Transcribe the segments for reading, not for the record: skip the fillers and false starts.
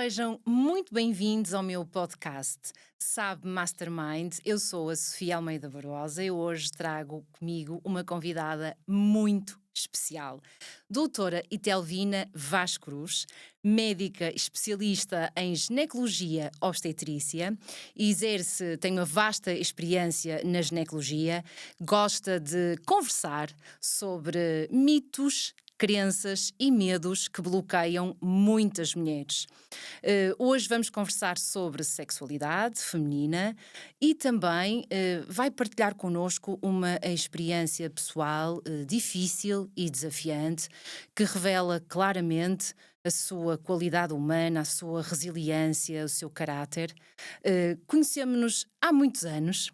Sejam muito bem-vindos ao meu podcast Sabe Mastermind. Eu sou a Sofia Almeida Barbosa e hoje trago comigo uma convidada muito especial. Doutora Itelvina Vaz Cruz, médica especialista em ginecologia obstetrícia, tem uma vasta experiência na ginecologia, gosta de conversar sobre mitos, crenças e medos que bloqueiam muitas mulheres. Hoje vamos conversar sobre sexualidade feminina e também vai partilhar connosco uma experiência pessoal difícil e desafiante que revela claramente a sua qualidade humana, a sua resiliência, o seu caráter. Conhecemos-nos há muitos anos.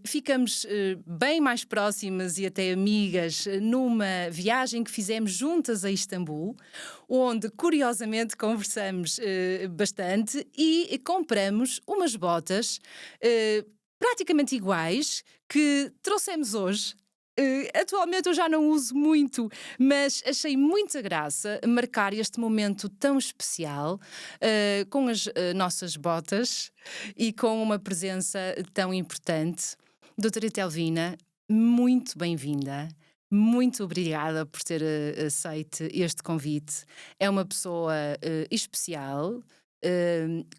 Ficamos bem mais próximas e até amigas numa viagem que fizemos juntas a Istambul, onde curiosamente conversamos bastante e compramos umas botas praticamente iguais que trouxemos hoje. Atualmente eu já não uso muito, mas achei muita graça marcar este momento tão especial com as nossas botas e com uma presença tão importante. Doutora Telvina, muito bem-vinda. Muito obrigada por ter aceito este convite. É uma pessoa especial,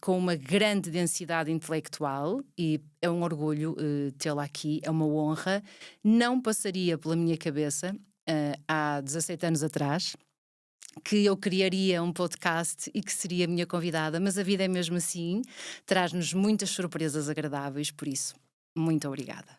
com uma grande densidade intelectual e é um orgulho tê-la aqui, é uma honra. Não passaria pela minha cabeça, há 17 anos atrás, que eu criaria um podcast e que seria a minha convidada, mas a vida é mesmo assim, traz-nos muitas surpresas agradáveis, por isso, muito obrigada.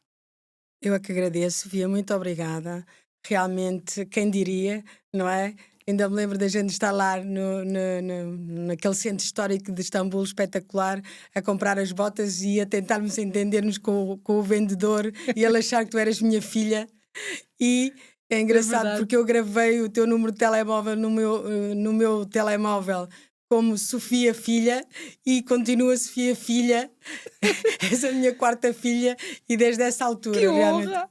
Eu é que agradeço, Sofia, muito obrigada. Realmente, quem diria, não é? Ainda me lembro da gente estar lá naquele centro histórico de Istambul espetacular, a comprar as botas e a tentarmos entendermos com o vendedor e ele achar que tu eras minha filha. E é É engraçado verdade. porque eu gravei o teu número de telemóvel no meu telemóvel como Sofia Filha e continua Sofia Filha. És a minha quarta filha e desde essa Que altura, realmente. honra!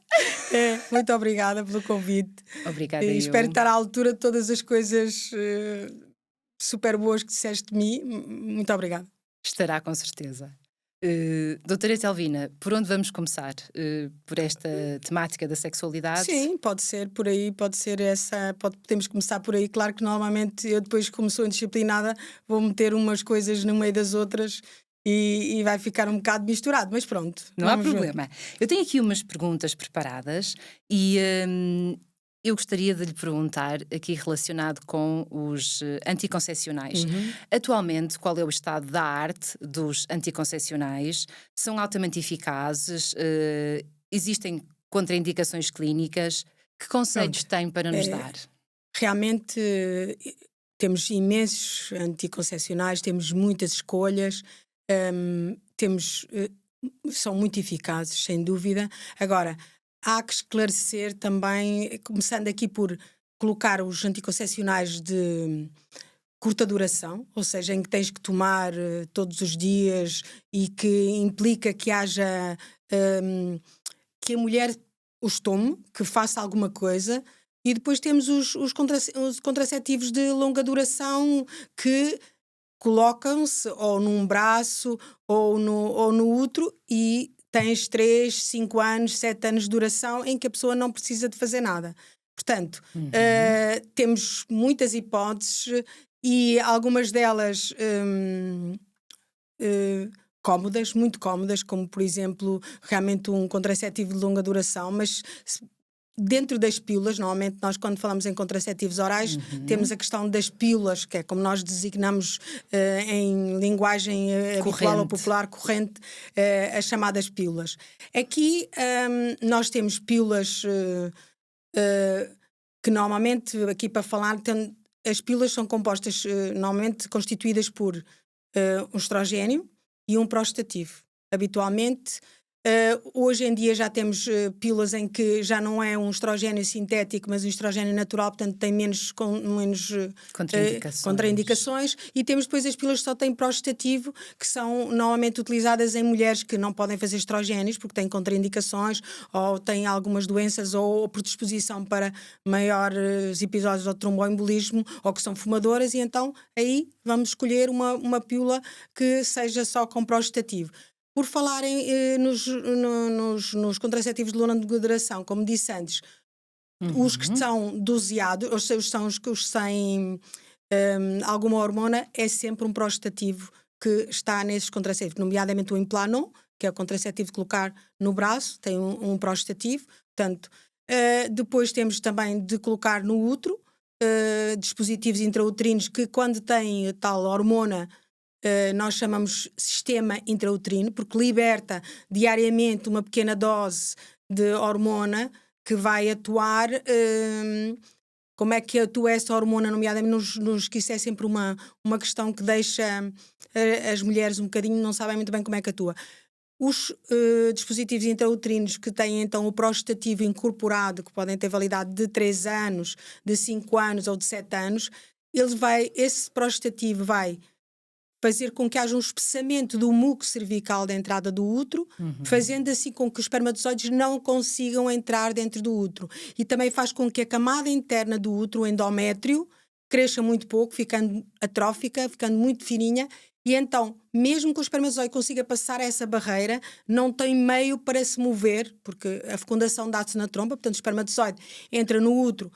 Muito obrigada pelo convite. Obrigada E espero eu. estar à altura de todas as coisas super boas que disseste de mim. Muito obrigada. Estará com certeza. Doutora Telvina, por onde vamos começar? Por esta temática da sexualidade? Sim, pode ser por aí, pode ser essa, podemos começar por aí. Claro que normalmente eu depois, como sou indisciplinada, vou meter umas coisas no meio das outras e vai ficar um bocado misturado, mas pronto, Não há vamos ver. problema. Eu tenho aqui umas perguntas preparadas e eu gostaria de lhe perguntar, aqui relacionado com os anticoncepcionais. Uhum. Atualmente, qual é o estado da arte dos anticoncepcionais? São altamente eficazes? Existem contraindicações clínicas? Que conselhos Pronto. tem para nos Eh, dar? Realmente temos imensos anticoncepcionais, temos muitas escolhas, temos, são muito eficazes, sem dúvida. Agora, há que esclarecer também, começando aqui por colocar os anticoncepcionais de curta duração, ou seja, em que tens que tomar todos os dias e que implica que haja hum, que a mulher os tome, que faça alguma coisa, e depois temos os contraceptivos de longa duração que colocam-se ou num braço ou no útero e tens 3, 5 anos, 7 anos de duração em que a pessoa não precisa de fazer nada. Portanto, Uhum. temos muitas hipóteses e algumas delas eh, cómodas, muito cómodas, como por exemplo, realmente um contraceptivo de longa duração, mas dentro das pílulas, normalmente nós quando falamos em contraceptivos orais, temos Uhum. a questão das pílulas, que é como nós designamos em linguagem habitual ou Corrente. popular corrente, as chamadas pílulas. Aqui nós temos pílulas que normalmente, aqui para falar, as pílulas são compostas, normalmente constituídas por um estrogênio e um prostativo. Habitualmente, Hoje em dia já temos pílulas em que já não é um estrogênio sintético, mas um estrogênio natural, portanto tem menos contraindicações. E temos depois as pílulas que só têm prostativo, que são normalmente utilizadas em mulheres que não podem fazer estrogénios porque têm contraindicações ou têm algumas doenças ou predisposição para maiores episódios de tromboembolismo ou que são fumadoras, e então aí vamos escolher uma pílula que seja só com prostativo. Por falarem nos contraceptivos de longa duração, como disse antes, os que são doseados, ou seja, são os sem alguma hormona, é sempre um prostativo que está nesses contraceptivos, nomeadamente o Implanon, que é o contraceptivo de colocar no braço, tem um prostativo. Portanto, depois temos também de colocar no útero, dispositivos intrauterinos que, quando têm tal hormona, nós chamamos sistema intrauterino, porque liberta diariamente uma pequena dose de hormona que vai atuar. Como é que atua essa hormona, nomeadamente que isso é sempre uma questão que deixa as mulheres um bocadinho, não sabem muito bem como é que atua. Os dispositivos intrauterinos que têm então o prostativo incorporado, que podem ter validade de 3 anos, de 5 anos ou de 7 anos, esse prostativo vai fazer com que haja um espessamento do muco cervical da entrada do útero, fazendo assim com que os espermatozoides não consigam entrar dentro do útero. E também faz com que a camada interna do útero, o endométrio, cresça muito pouco, ficando atrófica, ficando muito fininha, e então, mesmo que o espermatozoide consiga passar essa barreira, não tem meio para se mover, porque a fecundação dá-se na trompa, portanto o espermatozoide entra no útero,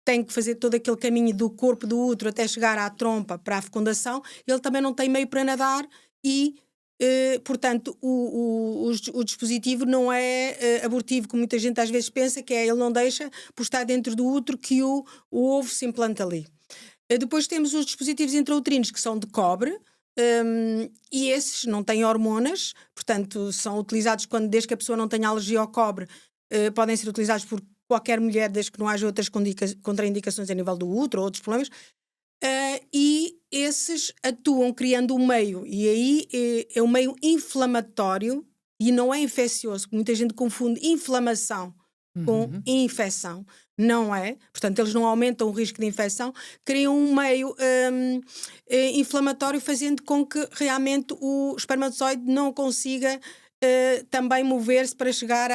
tem que fazer todo aquele caminho do corpo do útero até chegar à trompa para a fecundação, ele também não tem meio para nadar e, portanto, o dispositivo não é abortivo, como muita gente às vezes pensa, que é ele não deixa por estar dentro do útero que o ovo se implanta ali. Depois temos os dispositivos intrauterinos que são de cobre, e esses não têm hormonas, portanto são utilizados desde que a pessoa não tenha alergia ao cobre, podem ser utilizados por qualquer mulher, desde que não haja outras contraindicações a nível do útero ou outros problemas, e esses atuam criando um meio, e aí é um meio inflamatório e não é infeccioso. Muita gente confunde inflamação com infecção. Não é, portanto eles não aumentam o risco de infecção, criam um meio inflamatório, fazendo com que realmente o espermatozoide não consiga também mover-se para chegar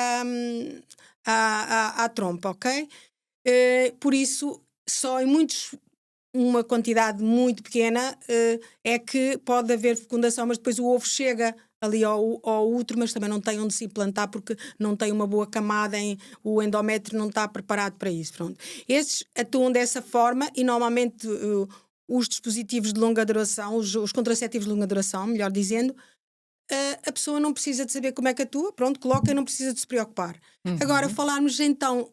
à trompa, ok? Por isso, só em uma quantidade muito pequena é que pode haver fecundação, mas depois o ovo chega ali ao útero, mas também não tem onde se implantar porque não tem uma boa camada, o endométrio não está preparado para isso. Pronto. Esses atuam dessa forma e normalmente os dispositivos de longa duração, os contraceptivos de longa duração, melhor dizendo, a pessoa não precisa de saber como é que atua, pronto, coloca e não precisa de se preocupar. Agora, falarmos então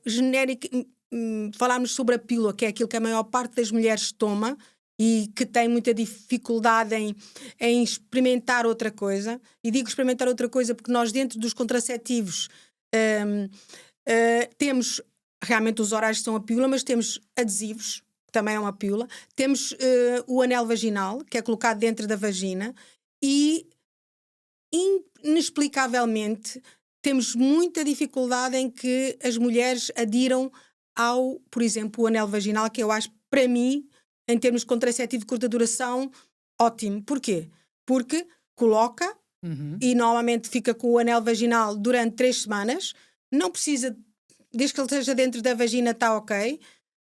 falarmos sobre a pílula, que é aquilo que a maior parte das mulheres toma e que tem muita dificuldade em experimentar outra coisa. E digo experimentar outra coisa porque nós, dentro dos contraceptivos, temos realmente os orais, que são a pílula, mas temos adesivos, que também é uma pílula. Temos o anel vaginal, que é colocado dentro da vagina, e inexplicavelmente temos muita dificuldade em que as mulheres adiram ao, por exemplo, o anel vaginal, que eu acho, para mim, em termos de contraceptivo de curta duração, ótimo. Porquê? Porque coloca e normalmente fica com o anel vaginal durante 3 semanas, não precisa, desde que ele esteja dentro da vagina está ok,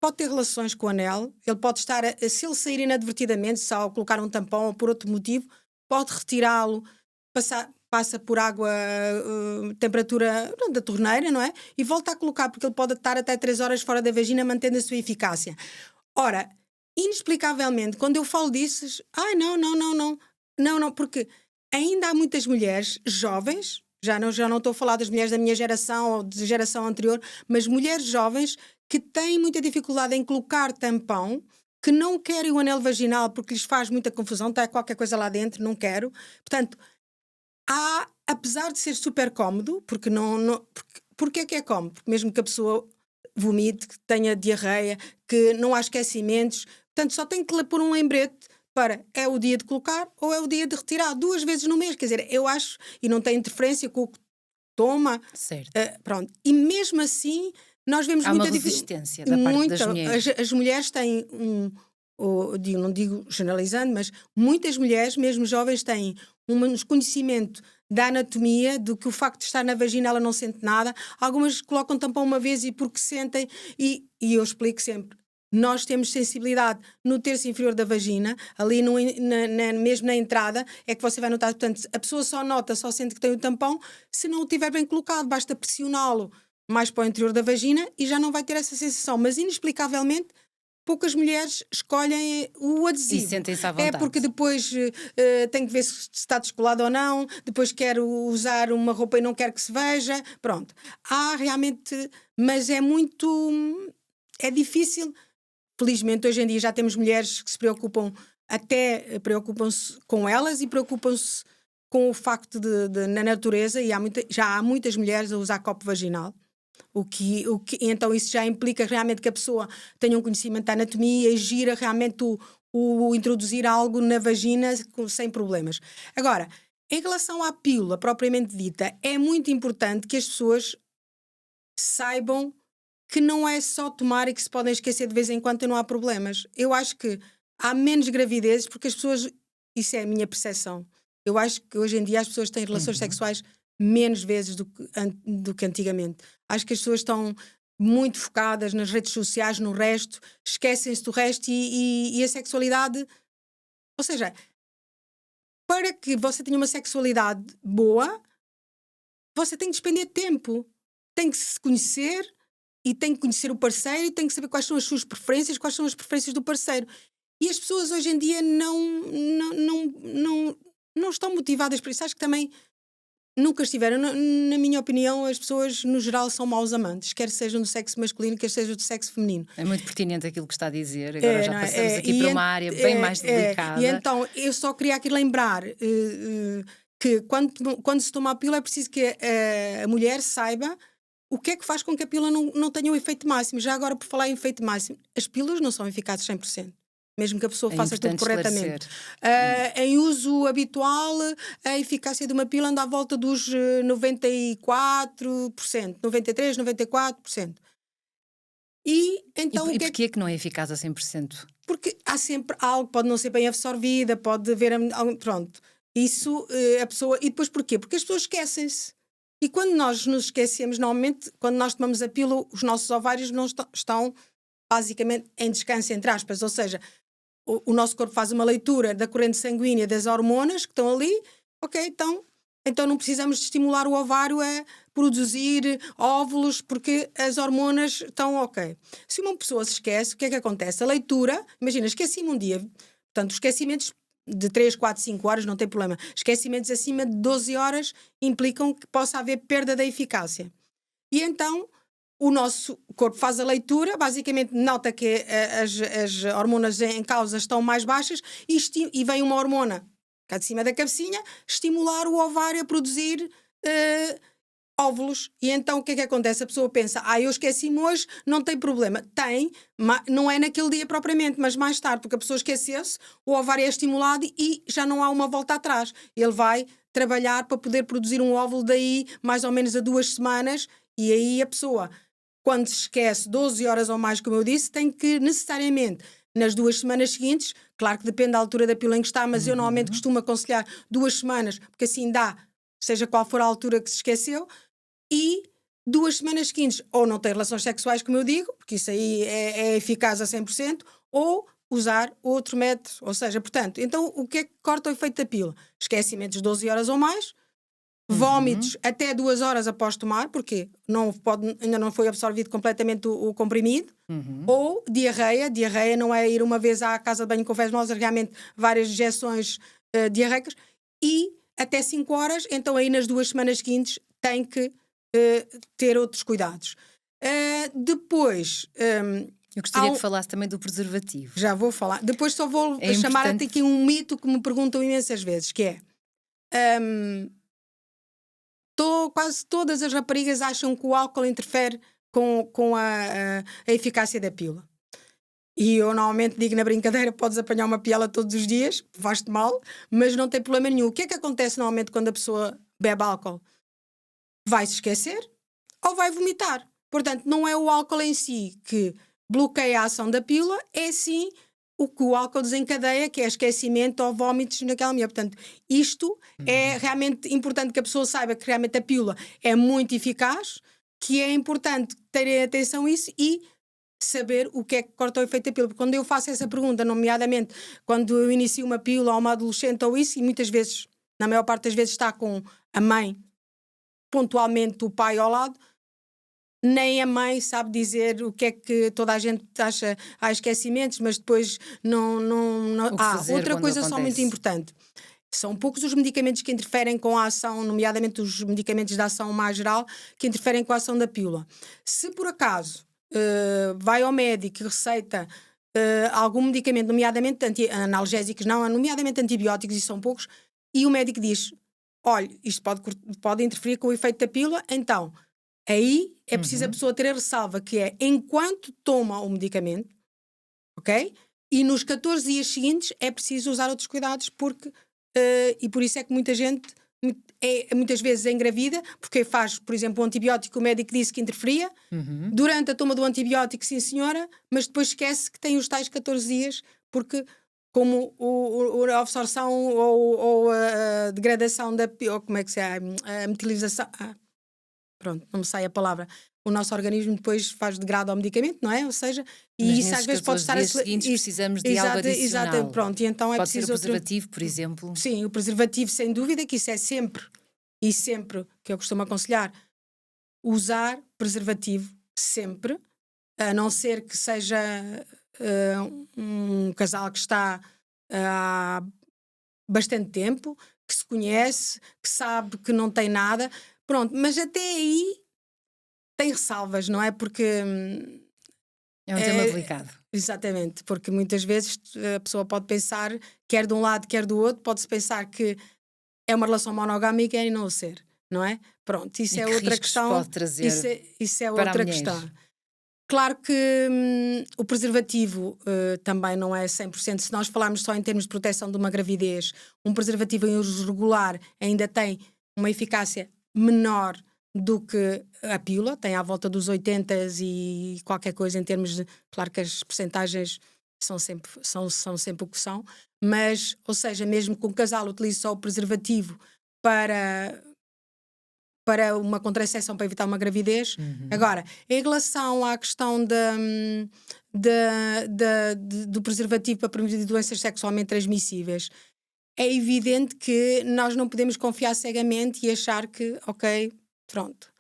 pode ter relações com o anel, ele pode estar, se ele sair inadvertidamente, se ao colocar um tampão ou por outro motivo, pode retirá-lo, passa por água, temperatura da torneira, não é? E volta a colocar, porque ele pode estar até 3 horas fora da vagina, mantendo a sua eficácia. Ora, inexplicavelmente, quando eu falo disso, não, porque ainda há muitas mulheres jovens, já não estou a falar das mulheres da minha geração ou de geração anterior, mas mulheres jovens que têm muita dificuldade em colocar tampão, que não querem o anel vaginal porque lhes faz muita confusão, está qualquer coisa lá dentro, não quero. Portanto, apesar de ser super cómodo, porque porque é que é cómodo? Porque mesmo que a pessoa vomite, que tenha diarreia, que não há esquecimentos, portanto só tem que pôr um lembrete para é o dia de colocar ou é o dia de retirar, 2 vezes no mês. Quer dizer, eu acho, e não tem interferência com toma, Certo. pronto. E mesmo assim, nós vemos Há uma muita resistência da parte das mulheres. as mulheres têm não digo generalizando, mas muitas mulheres, mesmo jovens, têm um desconhecimento da anatomia, do que o facto de estar na vagina ela não sente nada. Algumas colocam tampão uma vez e porque sentem, e eu explico sempre. Nós temos sensibilidade no terço inferior da vagina, ali mesmo na entrada, é que você vai notar. Portanto, a pessoa só nota, só sente que tem o tampão se não o tiver bem colocado. Basta pressioná-lo mais para o interior da vagina e já não vai ter essa sensação. Mas, inexplicavelmente, poucas mulheres escolhem o E adesivo. sentem-se à É porque vontade. depois tem que ver se está descolado ou não, depois quero usar uma roupa e não quero que se veja. Pronto. Há realmente, mas é muito. É difícil. Felizmente, hoje em dia já temos mulheres que se preocupam, até preocupam-se com elas e preocupam-se com o facto na natureza, e já há muitas mulheres a usar copo vaginal. Então isso já implica realmente que a pessoa tenha um conhecimento da anatomia e gira realmente o introduzir algo na vagina sem problemas. Agora, em relação à pílula propriamente dita, é muito importante que as pessoas saibam que não é só tomar e que se podem esquecer de vez em quando e não há problemas. Eu acho que há menos gravidezes porque as pessoas, isso é a minha percepção, eu acho que hoje em dia as pessoas têm relações Uhum. sexuais menos vezes do que antigamente. Acho que as pessoas estão muito focadas nas redes sociais, no resto, esquecem-se do resto e a sexualidade, ou seja, para que você tenha uma sexualidade boa, você tem que despender tempo, tem que se conhecer e tem que conhecer o parceiro e tem que saber quais são as suas preferências, quais são as preferências do parceiro. E as pessoas hoje em dia não estão motivadas por isso. Acho que também nunca estiveram. Na minha opinião, as pessoas, no geral, são maus amantes, quer sejam do sexo masculino, quer sejam do sexo feminino. É muito pertinente aquilo que está a dizer. Agora já Não é? passamos aqui para uma área bem mais E delicada. então, eu só queria aqui lembrar que quando se toma a pílula é preciso que a mulher saiba o que é que faz com que a pílula não tenha o efeito máximo. Já agora, por falar em efeito máximo, as pílulas não são eficazes 100%. Mesmo que a pessoa É faça tudo importante corretamente. esclarecer. Em uso habitual, a eficácia de uma pílula anda à volta dos 94%, 93%, 94%. E então E o que é que. porquê que não é eficaz a 100%? Porque há sempre algo, pode não ser bem absorvida, pode haver. Pronto. Isso a pessoa. E depois porquê? Porque as pessoas esquecem-se. E quando nós nos esquecemos, normalmente, quando nós tomamos a pílula, os nossos ovários não estão basicamente em descanso, entre aspas. Ou seja, o nosso corpo faz uma leitura da corrente sanguínea das hormonas que estão ali, ok, então não precisamos de estimular o ovário a produzir óvulos porque as hormonas estão ok. Se uma pessoa se esquece, o que é que acontece? A leitura, imagina, esqueci-me um dia, portanto, esquecimentos de 3, 4, 5 horas não tem problema. Esquecimentos acima de 12 horas implicam que possa haver perda da eficácia. E então o nosso corpo faz a leitura, basicamente nota que as hormonas em causa estão mais baixas e vem uma hormona cá de cima da cabecinha estimular o ovário a produzir óvulos. E então o que é que acontece? A pessoa pensa, eu esqueci-me hoje, não tem problema. Tem, não é naquele dia propriamente, mas mais tarde, porque a pessoa esqueceu-se, o ovário é estimulado e já não há uma volta atrás. Ele vai trabalhar para poder produzir um óvulo daí mais ou menos a 2 semanas e aí a pessoa, quando se esquece 12 horas ou mais, como eu disse, tem que necessariamente, nas 2 semanas seguintes, claro que depende da altura da pílula em que está, mas eu normalmente costumo aconselhar 2 semanas, porque assim dá, seja qual for a altura que se esqueceu, e 2 semanas seguintes, ou não tem relações sexuais, como eu digo, porque isso aí é eficaz a 100%, ou usar outro método. Ou seja, portanto, então o que é que corta o efeito da pílula? Esquecimentos de 12 horas ou mais, vómitos até 2 horas após tomar, porque ainda não foi absorvido completamente o comprimido, ou diarreia. Diarreia não é ir uma vez à casa de banho com fezes, realmente várias injeções diarreicas, e até 5 horas, então aí nas 2 semanas seguintes tem que ter outros cuidados. Depois... eu gostaria que falasse também do preservativo. Já vou falar. Depois só vou É chamar importante... aqui um mito que me perguntam imensas vezes, que é... quase todas as raparigas acham que o álcool interfere com a eficácia da pílula. E eu normalmente digo na brincadeira, podes apanhar uma piela todos os dias, faz-te mal, mas não tem problema nenhum. O que é que acontece normalmente quando a pessoa bebe álcool? vai se esquecer ou vai vomitar. Portanto, não é o álcool em si que bloqueia a ação da pílula, é sim o que o álcool desencadeia, que é esquecimento ou vómitos naquela mulher. Portanto, isto é realmente importante que a pessoa saiba que realmente a pílula é muito eficaz, que é importante terem atenção a isso e saber o que é que corta o efeito da pílula. Porque quando eu faço essa pergunta, nomeadamente quando eu inicio uma pílula a uma adolescente ou isso, e muitas vezes, na maior parte das vezes, está com a mãe, pontualmente o pai ao lado, nem a mãe sabe dizer o que é que toda a gente acha. Há esquecimentos, mas depois não. O que fazer Outra quando coisa só muito acontece? importante. São poucos os medicamentos que interferem com a ação, nomeadamente os medicamentos de ação mais geral, que interferem com a ação da pílula. Se por acaso vai ao médico e receita algum medicamento, nomeadamente analgésicos, não, nomeadamente antibióticos, e são poucos, e o médico diz: olha, isto pode interferir com o efeito da pílula, então aí é preciso a pessoa ter a ressalva que é enquanto toma o medicamento, ok? E nos 14 dias seguintes é preciso usar outros cuidados, porque e por isso é que muita gente muitas vezes engravida, porque faz, por exemplo, um antibiótico, o médico disse que interferia, durante a toma do antibiótico, sim senhora, mas depois esquece que tem os tais 14 dias, porque como a absorção ou a degradação ou como é que se chama, a metilização, pronto, não me sai a palavra. O nosso organismo depois faz degrado ao medicamento, não é? Ou seja, e Mas isso às nesses vezes pode 14 estar dias seguintes precisamos de algo Exato, adicional. pronto, e então é Pode ser o preciso outro. preservativo, por exemplo. Sim, o preservativo, sem dúvida, que isso é sempre que eu costumo aconselhar, usar preservativo sempre, a não ser que seja um casal que está há bastante tempo, que se conhece, que sabe que não tem nada, pronto, mas até aí tem ressalvas, não é? Porque É um tema delicado. exatamente, porque muitas vezes a pessoa pode pensar, quer de um lado, quer do outro, pode-se pensar que é uma relação monogâmica e não o ser, não é? Pronto, isso E é que outra riscos questão. pode trazer Isso é para a outra mulher? questão. Claro que o preservativo também não é 100%. Se nós falarmos só em termos de proteção de uma gravidez, um preservativo em uso regular ainda tem uma eficácia menor do que a pílula, tem à volta dos 80 e qualquer coisa em termos de. Claro que as percentagens são sempre o que são, mas, ou seja, mesmo que um casal utilize só o preservativo para uma contracepção para evitar uma gravidez. Agora, em relação à questão do preservativo para prevenir doenças sexualmente transmissíveis, é evidente que nós não podemos confiar cegamente e achar que, ok, pronto.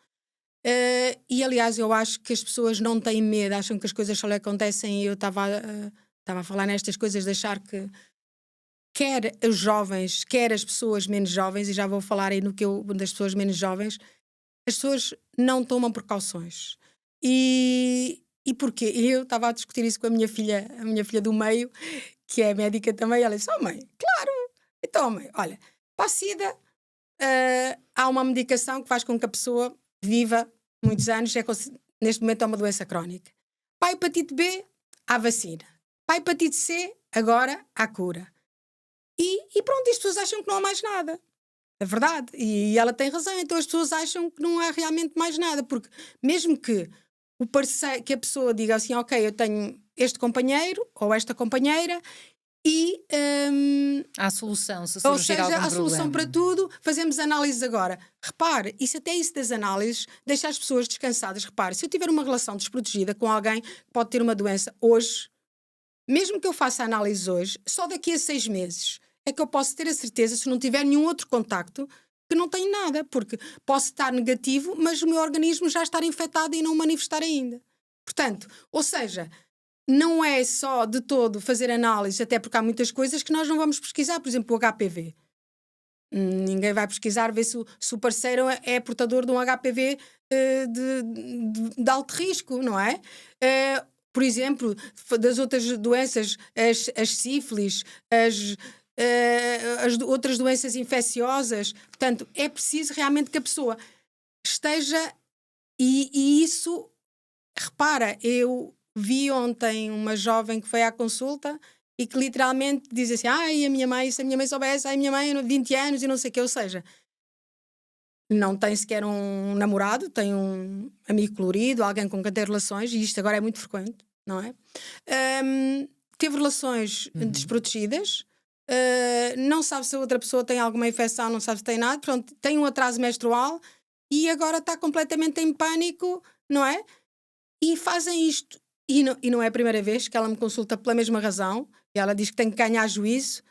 E aliás, eu acho que as pessoas não têm medo, acham que as coisas só lhe acontecem, e eu estava a falar nestas coisas de achar que quer os jovens, quer as pessoas menos jovens, e já vou falar aí das pessoas menos jovens, as pessoas não tomam precauções. E porquê? E eu estava a discutir isso com a minha filha do meio, que é médica também, e ela disse: oh mãe, claro, então mãe, olha, para a SIDA há uma medicação que faz com que a pessoa viva muitos anos, neste momento é uma doença crónica. Para a hepatite B, há vacina. Para a hepatite C, agora há cura. E pronto, as pessoas acham que não há mais nada. É verdade, e ela tem razão, então as pessoas acham que não há realmente mais nada, porque mesmo que que a pessoa diga assim, ok, eu tenho este companheiro ou esta companheira e Há solução, se ou surgir seja, algum há solução para problema. tudo, fazemos análises agora. Repare, isso das análises deixa as pessoas descansadas. Repare, se eu tiver uma relação desprotegida com alguém que pode ter uma doença hoje, mesmo que eu faça análises hoje, só daqui a 6 meses é que eu posso ter a certeza, se não tiver nenhum outro contacto, que não tenho nada, porque posso estar negativo, mas o meu organismo já estar infectado e não manifestar ainda. Portanto, ou seja, não é só de todo fazer análise, até porque há muitas coisas que nós não vamos pesquisar, por exemplo, o HPV. Ninguém vai pesquisar, ver se o parceiro é portador de um HPV de alto risco, não é? Por exemplo, das outras doenças, as sífilis, as outras doenças infecciosas. Portanto, é preciso realmente que a pessoa esteja. E isso, repara, eu vi ontem uma jovem que foi à consulta e que literalmente diz assim: ai, a minha mãe, se a minha mãe soubesse, ai, a minha mãe, 20 anos e não sei o quê. Ou seja, não tem sequer um namorado, tem um amigo colorido, alguém com quem tem relações, e isto agora é muito frequente, não é? Teve relações desprotegidas, não sabe se a outra pessoa tem alguma infecção, não sabe se tem nada, pronto, tem um atraso menstrual e agora está completamente em pânico, não é? E fazem isto. E não é a primeira vez que ela me consulta pela mesma razão, e ela diz que tem que ganhar juízo,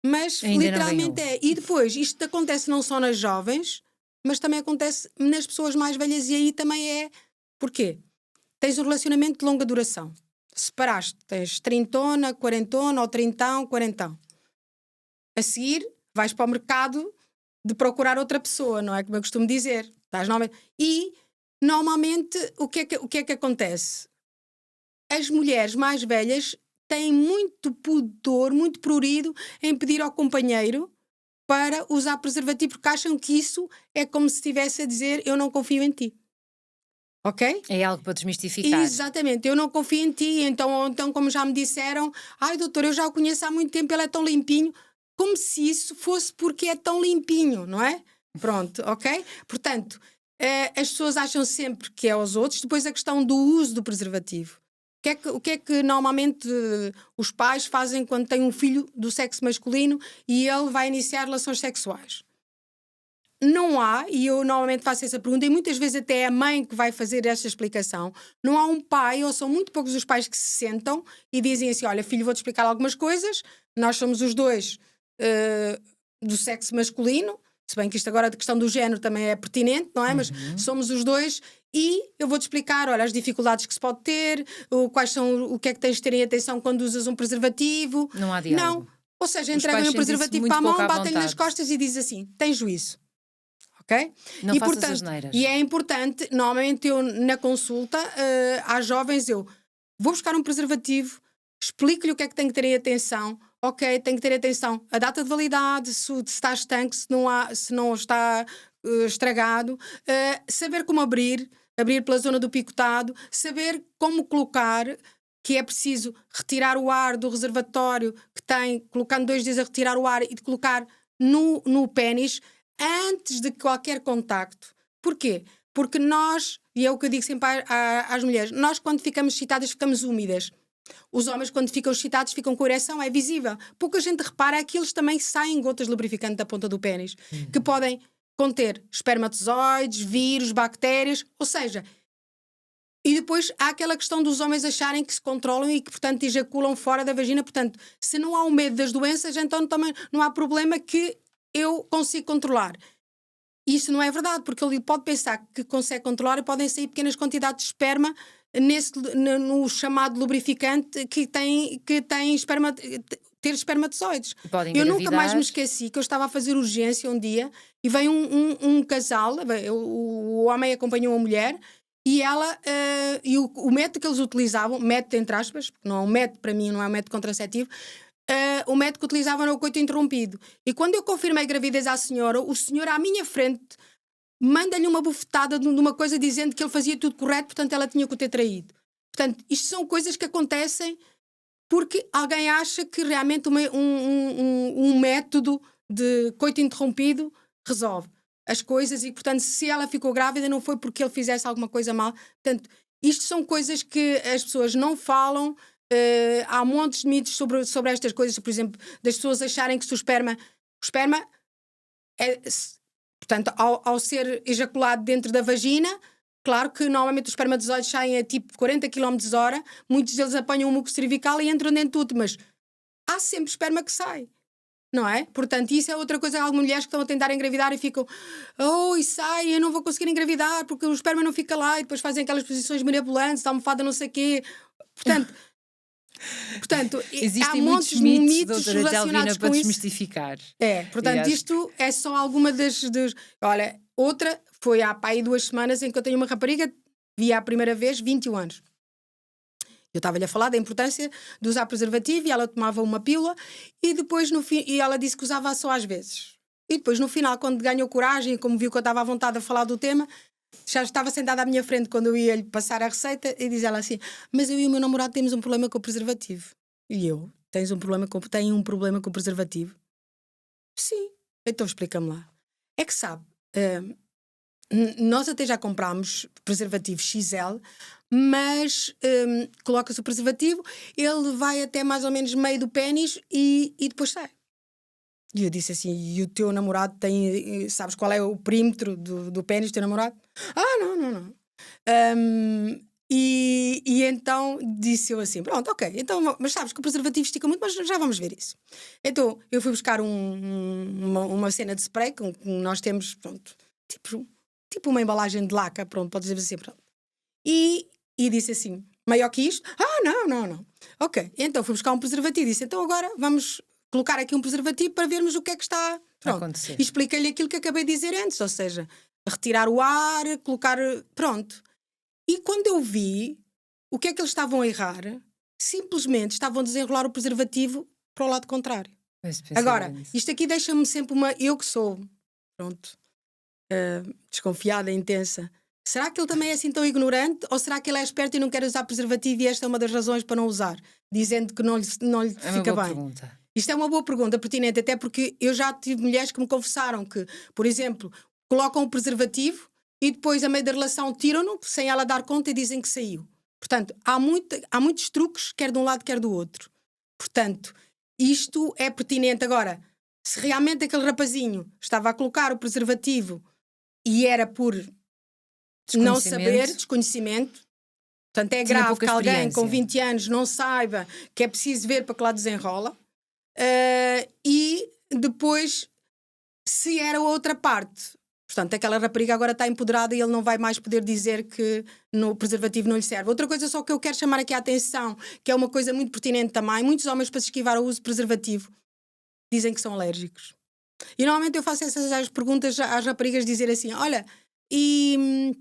mas Ainda não literalmente ganhou. é. E depois, isto acontece não só nas jovens, mas também acontece nas pessoas mais velhas, e aí também é. Porquê? Tens um relacionamento de longa duração. Separaste, tens trintona, quarentona, ou trintão, quarentão. A seguir, vais para o mercado de procurar outra pessoa, não é? Como eu costumo dizer. Estás novamente. E, normalmente, o que é que acontece? As mulheres mais velhas têm muito pudor, muito prurido em pedir ao companheiro para usar preservativo, porque acham que isso é como se estivesse a dizer: eu não confio em ti. Ok? É algo para desmistificar. Exatamente, eu não confio em ti. Então, como já me disseram, ai doutor, eu já o conheço há muito tempo, ele é tão limpinho. Como se isso fosse porque é tão limpinho, não é? Pronto, ok? Portanto, as pessoas acham sempre que é aos outros. Depois a questão do uso do preservativo. O que é que normalmente os pais fazem quando têm um filho do sexo masculino e ele vai iniciar relações sexuais? Não há, e eu normalmente faço essa pergunta, e muitas vezes até é a mãe que vai fazer esta explicação. Não há um pai, ou são muito poucos os pais que se sentam e dizem assim: olha, filho, vou-te explicar algumas coisas. Nós somos os dois do sexo masculino, se bem que isto agora, a questão do género também é pertinente, não é? Mas somos os dois e eu vou-te explicar, olha, as dificuldades que se pode ter, o que é que tens de ter em atenção quando usas um preservativo. Não há diálogo. Não. Ou seja, Os entregam-lhe pais um sentem-se preservativo muito para a pouco mão, à batem-lhe nas vontade. costas e diz assim: tem juízo. Ok? Não E, faças portanto, asneiras. e é importante, normalmente eu na consulta às jovens eu vou buscar um preservativo, explico-lhe o que é que tem que ter em atenção. Ok, tem que ter atenção a data de validade, se está estanque, se não está estragado, saber como abrir pela zona do picotado, saber como colocar, que é preciso retirar o ar do reservatório que tem, colocando 2 dias a retirar o ar e de colocar no pénis antes de qualquer contacto. Porquê? Porque nós, e é o que eu digo sempre às mulheres, nós quando ficamos excitadas ficamos úmidas. Os homens quando ficam excitados ficam com ereção, é visível. Pouca gente repara é que eles também saem gotas de lubrificante da ponta do pénis, que podem conter espermatozoides, vírus, bactérias, ou seja, e depois há aquela questão dos homens acharem que se controlam e que, portanto, ejaculam fora da vagina. Portanto, se não há um medo das doenças, então também não há problema que eu consigo controlar. Isso não é verdade, porque ele pode pensar que consegue controlar e podem sair pequenas quantidades de esperma no chamado lubrificante que tem ter espermatozoides. E podem Eu nunca mais me engravidar. esqueci que eu estava a fazer urgência um dia e veio um casal, o homem acompanhou a mulher e ela, e o método que eles utilizavam, método entre aspas, porque não é um método para mim, não é um método contraceptivo, o método que utilizava era o coito interrompido. E quando eu confirmei a gravidez à senhora, o senhor à minha frente manda-lhe uma bufetada de uma coisa dizendo que ele fazia tudo correto, portanto ela tinha que o ter traído. Portanto, isto são coisas que acontecem porque alguém acha que realmente um método de coito interrompido resolve as coisas e, portanto, se ela ficou grávida não foi porque ele fizesse alguma coisa mal. Portanto, isto são coisas que as pessoas não falam. Há montes de mitos sobre estas coisas, por exemplo, das pessoas acharem que se o esperma é, portanto, ao ser ejaculado dentro da vagina, claro que normalmente os espermatozoides saem a tipo 40 km/h, muitos deles apanham o muco cervical e entram dentro de tudo, mas há sempre esperma que sai. Não é? Portanto, isso é outra coisa. Há mulheres que estão a tentar engravidar e ficam e sai, eu não vou conseguir engravidar porque o esperma não fica lá e depois fazem aquelas posições mirabolantes, almofada não sei o quê. Portanto, há Existem muitos montes de mitos, mitos doutora Delvina, relacionados para com isso. desmistificar. Portanto, E isto é só alguma das... Olha, outra foi há pá, aí 2 semanas em que eu tenho uma rapariga, vi a primeira vez 21 anos. Eu estava-lhe a falar da importância de usar preservativo e ela tomava uma pílula e depois e ela disse que usava só às vezes. E depois no final, quando ganhou coragem, como viu que eu estava à vontade a falar do tema, já estava sentada à minha frente quando eu ia-lhe passar a receita e diz ela assim: mas eu e o meu namorado temos um problema com o preservativo. E eu: tem um problema com o preservativo? Sim. Então explica-me lá. É que sabe, nós até já comprámos preservativo XL, mas coloca-se o preservativo, ele vai até mais ou menos meio do pénis e depois sai. E eu disse assim: e o teu namorado tem. Sabes qual é o perímetro do pénis do teu namorado? Não. E então disse eu assim: pronto, ok, então, mas sabes que o preservativo estica muito, mas já vamos ver isso. Então eu fui buscar uma cena de spray que nós temos, pronto, tipo uma embalagem de laca, pronto, podes dizer assim, pronto. E disse assim: maior que isto? Não. Ok, então fui buscar um preservativo e disse: então agora vamos colocar aqui um preservativo para vermos o que é que está a acontecer. E expliquei-lhe aquilo que acabei de dizer antes, ou seja, retirar o ar, colocar. Pronto. E quando eu vi o que é que eles estavam a errar, simplesmente estavam a desenrolar o preservativo para o lado contrário. Agora, isto aqui deixa-me sempre eu que sou, pronto, desconfiada, intensa. Será que ele também é assim tão ignorante? Ou será que ele é esperto e não quer usar preservativo e esta é uma das razões para não usar? Dizendo que não lhe fica bem. Pergunta. Isto é uma boa pergunta, pertinente, até porque eu já tive mulheres que me confessaram que, por exemplo, colocam o preservativo e depois, a meio da relação, tiram-no sem ela dar conta e dizem que saiu. Portanto, há muitos truques, quer de um lado, quer do outro. Portanto, isto é pertinente. Agora, se realmente aquele rapazinho estava a colocar o preservativo e era por não saber, desconhecimento, portanto, é grave que alguém com 20 anos não saiba que é preciso ver para que lá desenrola. E depois, se era outra parte, portanto, aquela rapariga agora está empoderada e ele não vai mais poder dizer que no preservativo não lhe serve. Outra coisa só que eu quero chamar aqui a atenção, que é uma coisa muito pertinente também: muitos homens, para se esquivar ao uso de preservativo, dizem que são alérgicos. E normalmente eu faço essas perguntas às raparigas, dizer assim: olha, e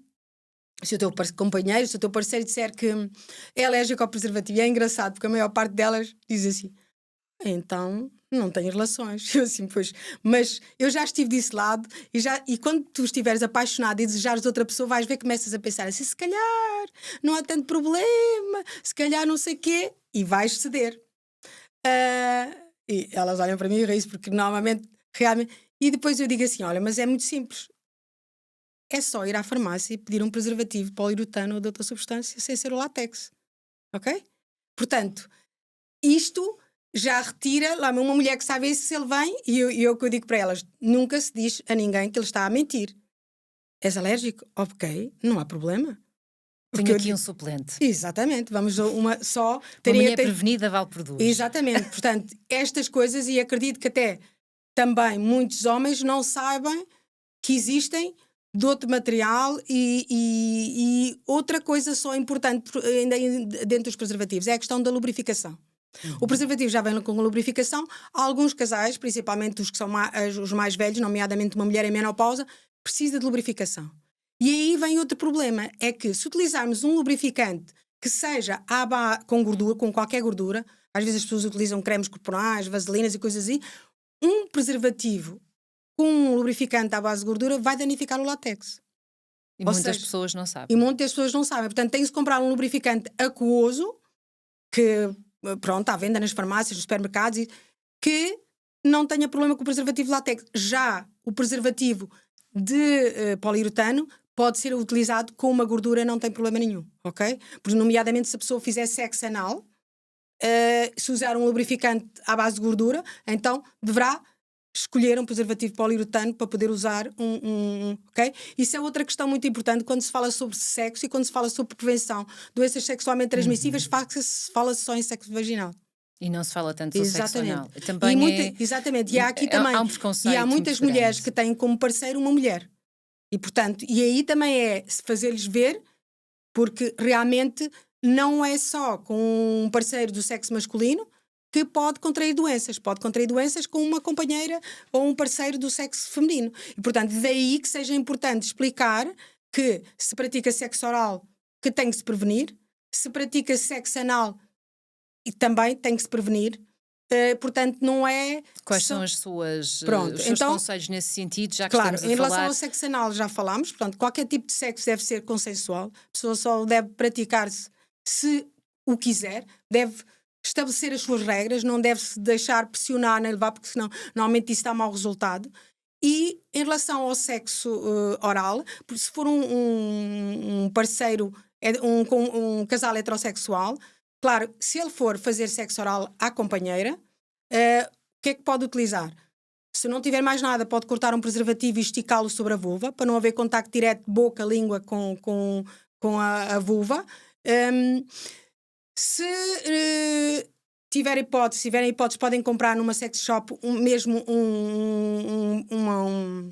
se o teu companheiro, se o teu parceiro disser que é alérgico ao preservativo? E é engraçado, porque a maior parte delas diz assim: então não tenho relações. Eu assim, pois, mas eu já estive desse lado e quando tu estiveres apaixonado e desejares outra pessoa, vais ver que começas a pensar assim: se calhar não há tanto problema, se calhar não sei quê, e vais ceder. E elas olham para mim e riem, porque normalmente, realmente, e depois eu digo assim: olha, mas é muito simples. É só ir à farmácia e pedir um preservativo de poliuretano ou de outra substância sem ser o látex. Ok? Portanto, isto já retira lá uma mulher que sabe isso, se ele vem, e eu que eu digo para elas: nunca se diz a ninguém que ele está a mentir. És alérgico? Ok, não há problema. Tenho aqui um suplente. Exatamente, vamos só... Uma mulher prevenida vale por duas. Exatamente, portanto, estas coisas, e acredito que até também muitos homens não saibam que existem de outro material. E outra coisa só importante ainda dentro dos preservativos é a questão da lubrificação. O preservativo já vem com lubrificação. Alguns casais, principalmente os que são os mais velhos, nomeadamente uma mulher em menopausa, precisa de lubrificação. E aí vem outro problema: é que se utilizarmos um lubrificante que seja com gordura, com qualquer gordura, às vezes as pessoas utilizam cremes corporais, vaselinas e coisas assim, um preservativo com um lubrificante à base de gordura vai danificar o látex. E muitas pessoas não sabem. Portanto, tem-se de comprar um lubrificante aquoso, que, pronto, à venda nas farmácias, nos supermercados, que não tenha problema com o preservativo de látex. Já o preservativo de poliuretano pode ser utilizado com uma gordura, não tem problema nenhum, ok? Porque, nomeadamente, se a pessoa fizer sexo anal, se usar um lubrificante à base de gordura, então deverá escolher um preservativo poliuretano para poder usar ok? Isso é outra questão muito importante quando se fala sobre sexo e quando se fala sobre prevenção de doenças sexualmente transmissíveis. Fala-se só em sexo vaginal. E não se fala tanto sobre sexo anal. Exatamente. E há aqui também... há um preconceito. E há muitas mulheres que têm como parceiro uma mulher. E, portanto, e aí também é fazer-lhes ver, porque realmente não é só com um parceiro do sexo masculino que pode contrair doenças. Pode contrair doenças com uma companheira ou um parceiro do sexo feminino. E, portanto, daí que seja importante explicar que se pratica sexo oral, que tem que se prevenir. Se pratica sexo anal, e também tem que se prevenir. Portanto, não é... Quais são os seus conselhos nesse sentido, já que estamos a falar? Em relação ao sexo anal já falámos. Portanto, qualquer tipo de sexo deve ser consensual. A pessoa só deve praticar-se se o quiser. Deve estabelecer as suas regras. Não deve-se deixar pressionar nem levar, porque senão normalmente isso dá mau resultado. E em relação ao sexo oral, porque se for um parceiro, um casal heterossexual, claro, se ele for fazer sexo oral à companheira, o que é que pode utilizar? Se não tiver mais nada, pode cortar um preservativo e esticá-lo sobre a vulva, para não haver contacto direto boca-língua com a vulva. Se tiverem hipótese, podem comprar numa sex shop mesmo um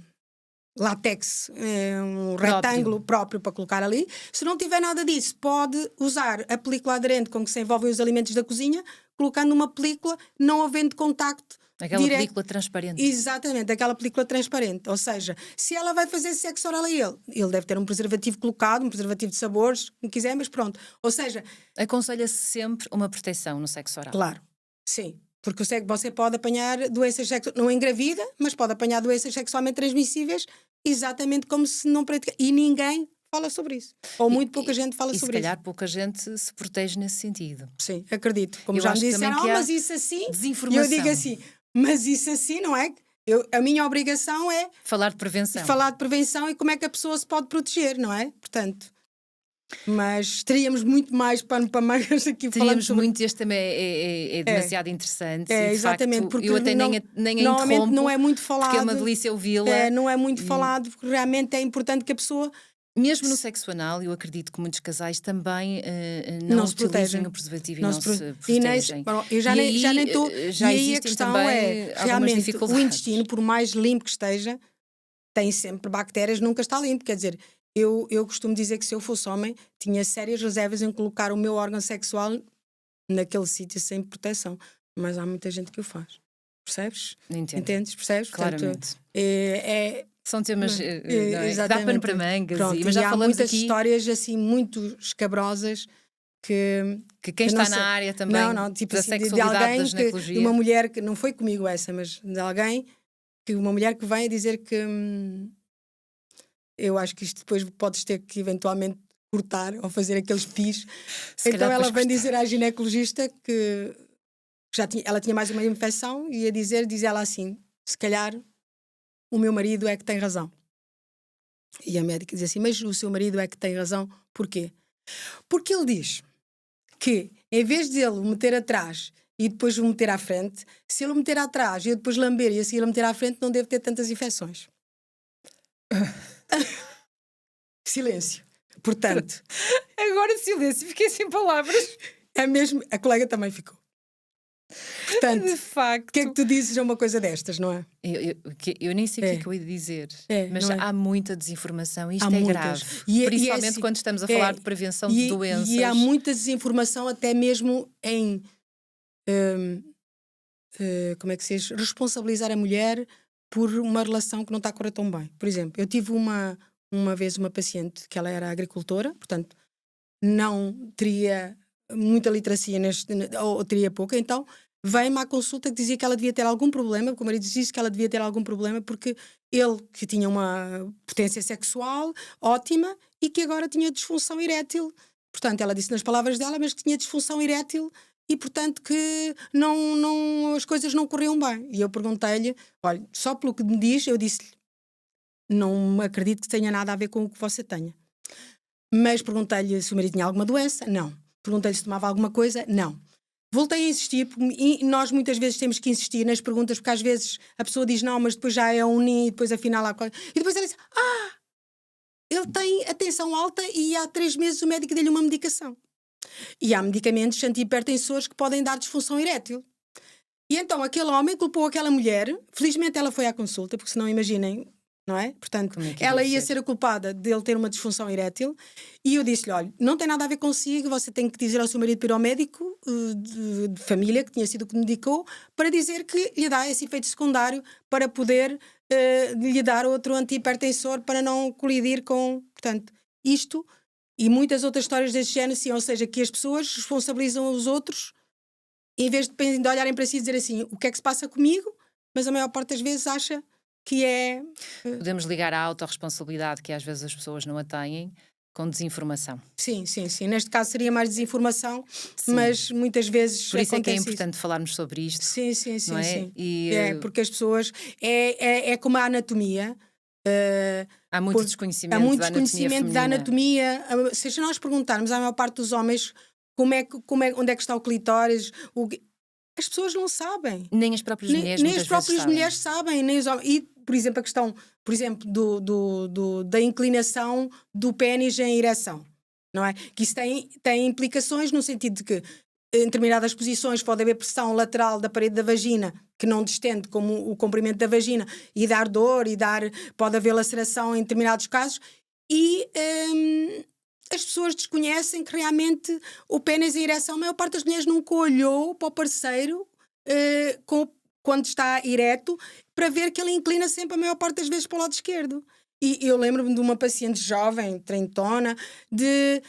látex, um retângulo próprio para colocar ali. Se não tiver nada disso, pode usar a película aderente com que se envolvem os alimentos da cozinha, colocando uma película, não havendo contacto aquela direto. película transparente. Exatamente, aquela película transparente. Ou seja, se ela vai fazer sexo oral a ele deve ter um preservativo colocado, um preservativo de sabores, o que quiser, mas pronto. Ou seja, aconselha-se sempre uma proteção no sexo oral. Claro, sim. Porque você pode apanhar doenças sexuais, não engravida, mas pode apanhar doenças sexualmente transmissíveis, exatamente como se não pratica. E ninguém fala sobre isso. Ou muito pouca gente fala sobre isso. E se calhar pouca gente se protege nesse sentido. Sim, acredito. Como eu já me disseram, mas isso assim... desinformação. Eu digo assim, mas isso assim, não é? A minha obrigação é... falar de prevenção. Falar de prevenção e como é que a pessoa se pode proteger, não é? Portanto... Mas teríamos muito mais pano para mangas aqui. Teríamos sobre... muito, este também é demasiado interessante. É, exatamente, facto, porque eu até nem a interrompo, não é muito falado. Porque é uma delícia ouvi-la. Não é muito falado, porque realmente é importante que a pessoa... Mesmo no sexo anal, eu acredito que muitos casais também não se utilizem o preservativo e não se protegem. Eu já nem estou... E aí a questão é, realmente, o intestino, por mais limpo que esteja, tem sempre bactérias, nunca está limpo, quer dizer... Eu costumo dizer que se eu fosse homem, tinha sérias reservas em colocar o meu órgão sexual naquele sítio sem proteção. Mas há muita gente que o faz. Percebes? Entendes? Percebes? Claramente. Portanto, são temas que dá pano para mangas. Pronto, mas já há falamos muitas aqui... histórias assim muito escabrosas que quem está na área também tipo da assim, sexualidade, de alguém da ginecologia. De uma mulher que, não foi comigo essa, mas de alguém, uma mulher que vem a dizer que... eu acho que isto depois podes ter que eventualmente cortar ou fazer aqueles pis. Então ela vem dizer à ginecologista que ela tinha mais uma infecção e diz ela assim, se calhar o meu marido é que tem razão. E a médica diz assim, mas o seu marido é que tem razão, porquê? Porque ele diz que em vez de ele o meter atrás e depois o meter à frente, se ele o meter atrás e eu depois lamber e a seguir o meter à frente, não deve ter tantas infecções. Silêncio. Portanto, agora silêncio, fiquei sem palavras. É mesmo, a colega também ficou. Portanto, de facto. O que é que tu dizes a uma coisa destas, não é? Eu nem sei o que é que eu ia dizer, mas há muita desinformação e isto há grave. Principalmente assim, quando estamos a falar de prevenção de doenças. E há muita desinformação até mesmo em como é que se diz? Responsabilizar a mulher por uma relação que não está a correr tão bem. Por exemplo, eu tive uma vez uma paciente que ela era agricultora, portanto não teria muita literacia ou teria pouca, então veio-me à consulta que dizia que ela devia ter algum problema, porque o marido disse que ela devia ter algum problema porque ele que tinha uma potência sexual ótima e que agora tinha disfunção erétil. Portanto, ela disse nas palavras dela, mas que tinha disfunção erétil e, portanto, que as coisas não corriam bem. E eu perguntei-lhe, olha, só pelo que me diz, eu disse-lhe, não acredito que tenha nada a ver com o que você tenha. Mas perguntei-lhe se o marido tinha alguma doença, não. Perguntei-lhe se tomava alguma coisa, não. Voltei a insistir, e nós muitas vezes temos que insistir nas perguntas, porque às vezes a pessoa diz não, mas depois já é um nim, e depois afinal há coisa. E depois ela diz, ele tem a tensão alta e há 3 meses o médico deu-lhe uma medicação. E há medicamentos antihipertensores que podem dar disfunção erétil. E então aquele homem culpou aquela mulher, felizmente ela foi à consulta, porque senão imaginem, não é? Portanto, ela ia ser a culpada dele ter uma disfunção erétil. E eu disse-lhe, olha, não tem nada a ver consigo, você tem que dizer ao seu marido para ir ao médico de família, que tinha sido o que me medicou, para dizer que lhe dá esse efeito secundário para poder lhe dar outro antihipertensor para não colidir com... Portanto, isto e muitas outras histórias deste género, sim, ou seja, que as pessoas responsabilizam os outros em vez de olharem para si e dizer assim, o que é que se passa comigo? Mas a maior parte das vezes acha que é... Podemos ligar à autorresponsabilidade, que às vezes as pessoas não a têm, com desinformação. Sim. Neste caso seria mais desinformação, Sim. mas muitas vezes Por isso é que é acontece importante falarmos sobre isto. Sim, não é? sim. E Porque as pessoas... É como a anatomia. há muito Há desconhecimento muito da anatomia desconhecimento da feminina. anatomia. Se nós perguntarmos à maior parte dos homens onde é que está o clitóris, as pessoas não sabem. Nem as próprias mulheres Nem muitas as próprias vezes sabem. mulheres sabem, nem os homens. E, por exemplo, a questão, da inclinação do pênis em ereção, não é? Que isso tem implicações no sentido de que em determinadas posições pode haver pressão lateral da parede da vagina que não distende como o comprimento da vagina e dar dor pode haver laceração em determinados casos e as pessoas desconhecem que realmente o pênis em ereção, a maior parte das mulheres nunca olhou para o parceiro quando está ereto para ver que ele inclina sempre a maior parte das vezes para o lado esquerdo. E eu lembro-me de uma paciente jovem, treintona, de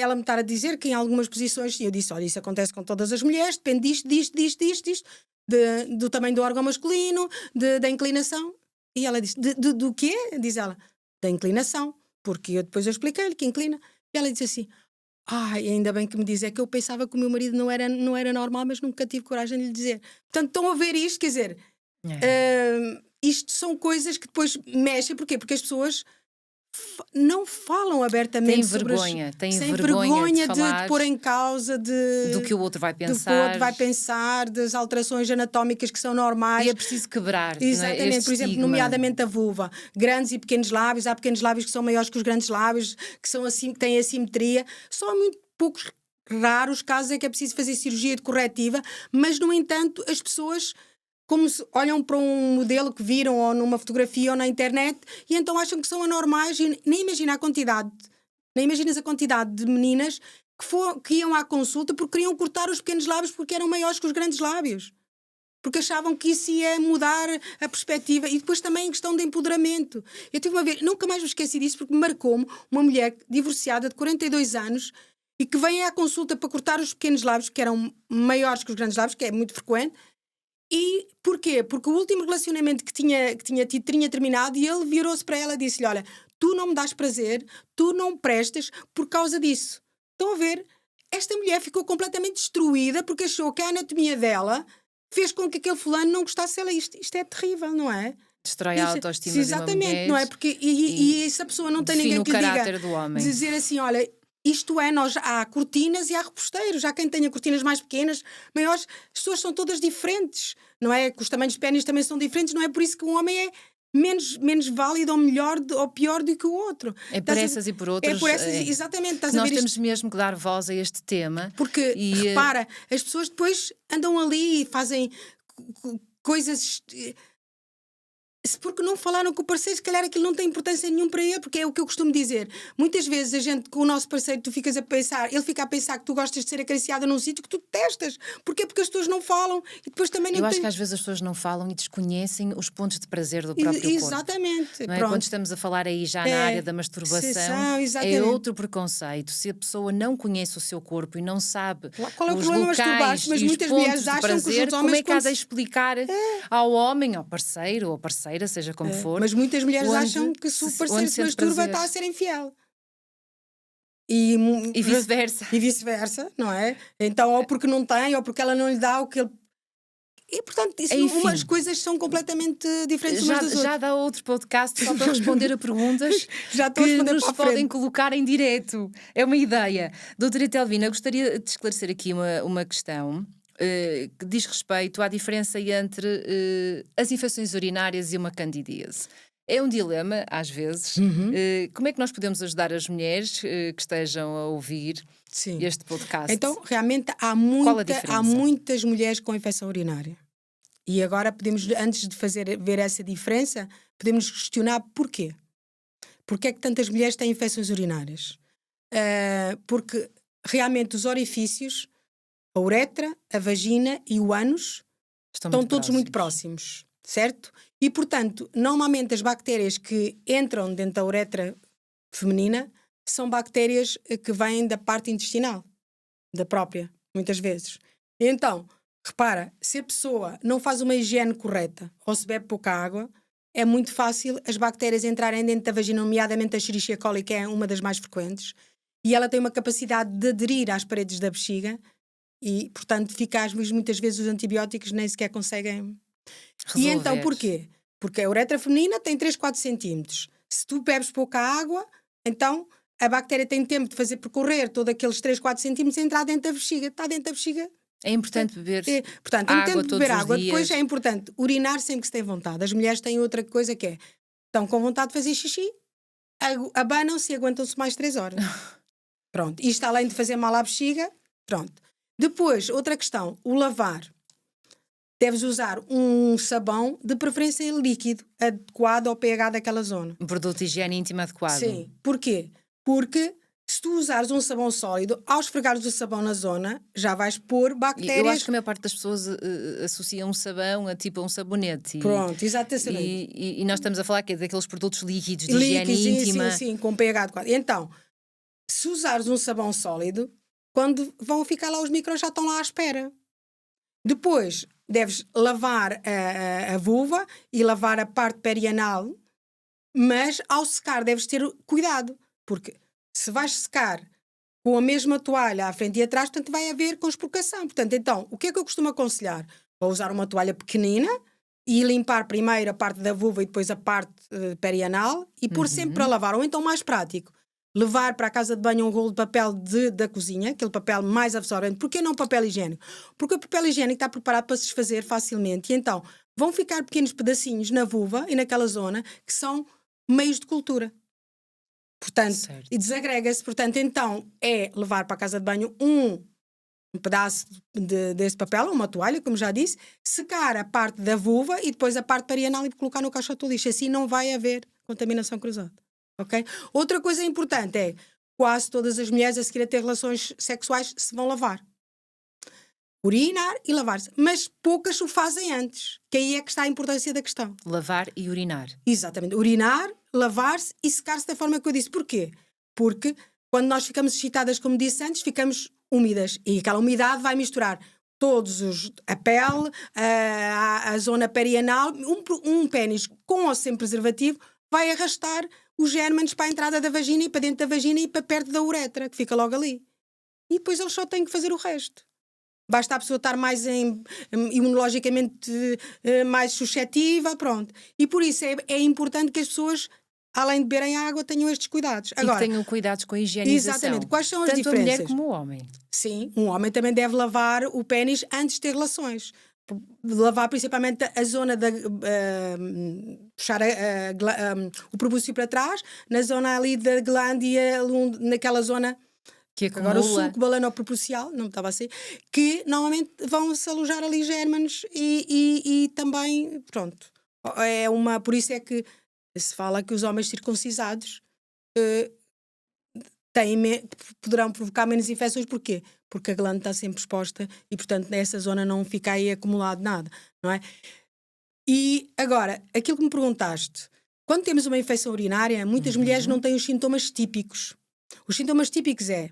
ela me estar a dizer que em algumas posições, e eu disse, olha, isso acontece com todas as mulheres, depende disto, do tamanho do órgão masculino, da inclinação. E ela disse, do quê? Diz ela, da inclinação. Porque eu expliquei-lhe que inclina. E ela disse assim, ainda bem que me diz, é que eu pensava que o meu marido não era normal, mas nunca tive coragem de lhe dizer. Portanto, estão a ver isto, quer dizer... isto são coisas que depois mexem. Porquê? Porque as pessoas não falam abertamente têm têm vergonha de falar pôr em causa do que o outro vai do que o pensar. outro vai pensar, das alterações anatómicas que são normais. E é preciso quebrar. Exatamente, não é? Este por exemplo, estigma. nomeadamente a vulva, grandes e pequenos lábios, há pequenos lábios que são maiores que os grandes lábios, que têm assimetria, só há muito poucos raros casos é que é preciso fazer cirurgia corretiva, mas no entanto as pessoas como se olham para um modelo que viram ou numa fotografia ou na internet e então acham que são anormais e nem imaginas a quantidade de meninas que iam à consulta porque queriam cortar os pequenos lábios porque eram maiores que os grandes lábios. Porque achavam que isso ia mudar a perspectiva. E depois também em questão de empoderamento. Eu tive uma vez, nunca mais me esqueci disso porque marcou-me uma mulher divorciada de 42 anos e que vem à consulta para cortar os pequenos lábios, que eram maiores que os grandes lábios, que é muito frequente. E porquê? Porque o último relacionamento que tinha tido tinha terminado e ele virou-se para ela e disse-lhe, olha, tu não me dás prazer, tu não me prestas por causa disso. Estão a ver? Esta mulher ficou completamente destruída porque achou que a anatomia dela fez com que aquele fulano não gostasse dela. Isto é terrível, não é? Destrói a autoestima de uma exatamente, mulher. não é? Porque, e essa pessoa não tem ninguém que lhe diga. Define o caráter do homem. Dizer assim, olha... Isto é, há cortinas e há reposteiros. Há quem tenha cortinas mais pequenas, maiores. As pessoas são todas diferentes, não é? Que os tamanhos de pênis também são diferentes. Não é por isso que um homem é menos válido ou melhor ou pior do que o outro. É por essas e por outras. Exatamente. Nós temos mesmo que dar voz a este tema. Porque, repara, as pessoas depois andam ali e fazem coisas... Porque não falaram com o parceiro, se calhar aquilo não tem importância nenhuma para ele, porque é o que eu costumo dizer. Muitas vezes a gente, com o nosso parceiro, tu ficas a pensar, ele fica a pensar que tu gostas de ser acariciada num sítio que tu detestas. Porquê? Porque as pessoas não falam e depois também não Eu acho que às vezes as pessoas não falam e desconhecem os pontos de prazer do próprio corpo. Exatamente. Não é? Quando estamos a falar aí já na área da masturbação, é outro preconceito. Se a pessoa não conhece o seu corpo e não sabe qual é o os problema locais mas e os muitas pontos mulheres de acham prazer, que os como homens é que há de explicar ao homem, ao parceiro ou parceira, seja como for. Mas muitas mulheres acham que se o parceiro se masturba está a ser infiel. E vice-versa. E vice-versa, não é? Então, ou porque não tem, ou porque ela não lhe dá o que ele... E, portanto, umas coisas são completamente diferentes umas das outras. Já dá outro podcast só para responder a perguntas que nos podem colocar em direto. É uma ideia. Doutora Etelvina, gostaria de esclarecer aqui uma questão que diz respeito à diferença entre as infecções urinárias e uma candidíase. É um dilema, às vezes. Como é que nós podemos ajudar as mulheres que estejam a ouvir este podcast? Então, realmente, há muitas mulheres com infecção urinária. E agora antes de ver essa diferença, podemos questionar porquê. Porquê é que tantas mulheres têm infecções urinárias? Porque realmente os orifícios, a uretra, a vagina e o ânus estão todos muito próximos, certo? E, portanto, normalmente as bactérias que entram dentro da uretra feminina são bactérias que vêm da parte intestinal, da própria, muitas vezes. Então, repara, se a pessoa não faz uma higiene correta ou se bebe pouca água, é muito fácil as bactérias entrarem dentro da vagina, nomeadamente a Escherichia coli, que é uma das mais frequentes, e ela tem uma capacidade de aderir às paredes da bexiga e, portanto, eficazes, muitas vezes os antibióticos nem sequer conseguem. E então, Resolver. porquê? Porque a uretra feminina tem 3, 4 centímetros. Se tu bebes pouca água, então a bactéria tem tempo de fazer percorrer todos aqueles 3, 4 centímetros e entrar dentro da bexiga. Está dentro da bexiga. É importante beber Portanto, é água importante todos beber os água. dias. Depois é importante urinar sempre que se tem vontade. As mulheres têm outra coisa que é, estão com vontade de fazer xixi, abanam-se e aguentam-se mais 3 horas. Pronto. Isto além de fazer mal à bexiga, pronto. Depois, outra questão, o lavar. Deves usar um sabão, de preferência líquido, adequado ao pH daquela zona. Um produto de higiene íntima adequado. Sim. Porquê? Porque se tu usares um sabão sólido, ao esfregares o sabão na zona, já vais pôr bactérias. Eu acho que a maior parte das pessoas associa um sabão a tipo a um sabonete. Pronto, exatamente. E nós estamos a falar que é daqueles produtos líquidos de higiene íntima. Sim, com pH adequado. Então, se usares um sabão sólido, quando vão ficar lá os micros, já estão lá à espera. Depois, deves lavar a vulva e lavar a parte perianal, mas ao secar deves ter cuidado, porque se vais secar com a mesma toalha à frente e atrás, portanto vai haver conspurcação. Portanto, então, o que é que eu costumo aconselhar? Vou usar uma toalha pequenina e limpar primeiro a parte da vulva e depois a parte perianal e pôr sempre para lavar. Ou então, mais prático, levar para a casa de banho um rolo de papel da cozinha, aquele papel mais absorvente. Porquê não papel higiênico? Porque o papel higiênico está preparado para se desfazer facilmente. E então, vão ficar pequenos pedacinhos na vulva e naquela zona que são meios de cultura. Portanto, Certo. e desagrega-se. Portanto, então, é levar para a casa de banho um pedaço desse papel, uma toalha, como já disse, secar a parte da vulva e depois a parte perianal e colocar no caixote do lixo. Assim não vai haver contaminação cruzada. Okay? Outra coisa importante é quase todas as mulheres a seguir a ter relações sexuais se vão lavar. Urinar e lavar-se. Mas poucas o fazem antes, que aí é que está a importância da questão. Lavar e urinar. Exatamente. Urinar, lavar-se e secar-se da forma que eu disse. Porquê? Porque quando nós ficamos excitadas, como disse antes, ficamos úmidas. E aquela umidade vai misturar a pele, a zona perianal. Um pénis com ou sem preservativo vai arrastar os gérmenes para a entrada da vagina e para dentro da vagina e para perto da uretra, que fica logo ali. E depois eles só têm que fazer o resto. Basta a pessoa estar mais imunologicamente mais suscetível, pronto. E por isso é importante que as pessoas, além de beberem água, tenham estes cuidados. Agora, e que tenham cuidados com a higienização. Exatamente. Quais são as diferenças? Tanto a mulher como o homem. Sim, um homem também deve lavar o pénis antes de ter relações. Lavar principalmente a zona da puxar o propúcio para trás, na zona ali da glândula, naquela zona que acumula. Agora o suco balanopropucial, não estava assim, que normalmente vão-se alojar ali gérmenes e também, pronto, por isso é que se fala que os homens circuncisados poderão provocar menos infecções. Porquê? Porque a glândula está sempre exposta e, portanto, nessa zona não fica aí acumulado nada, não é? E agora, aquilo que me perguntaste, quando temos uma infecção urinária, muitas mulheres não têm os sintomas típicos. Os sintomas típicos é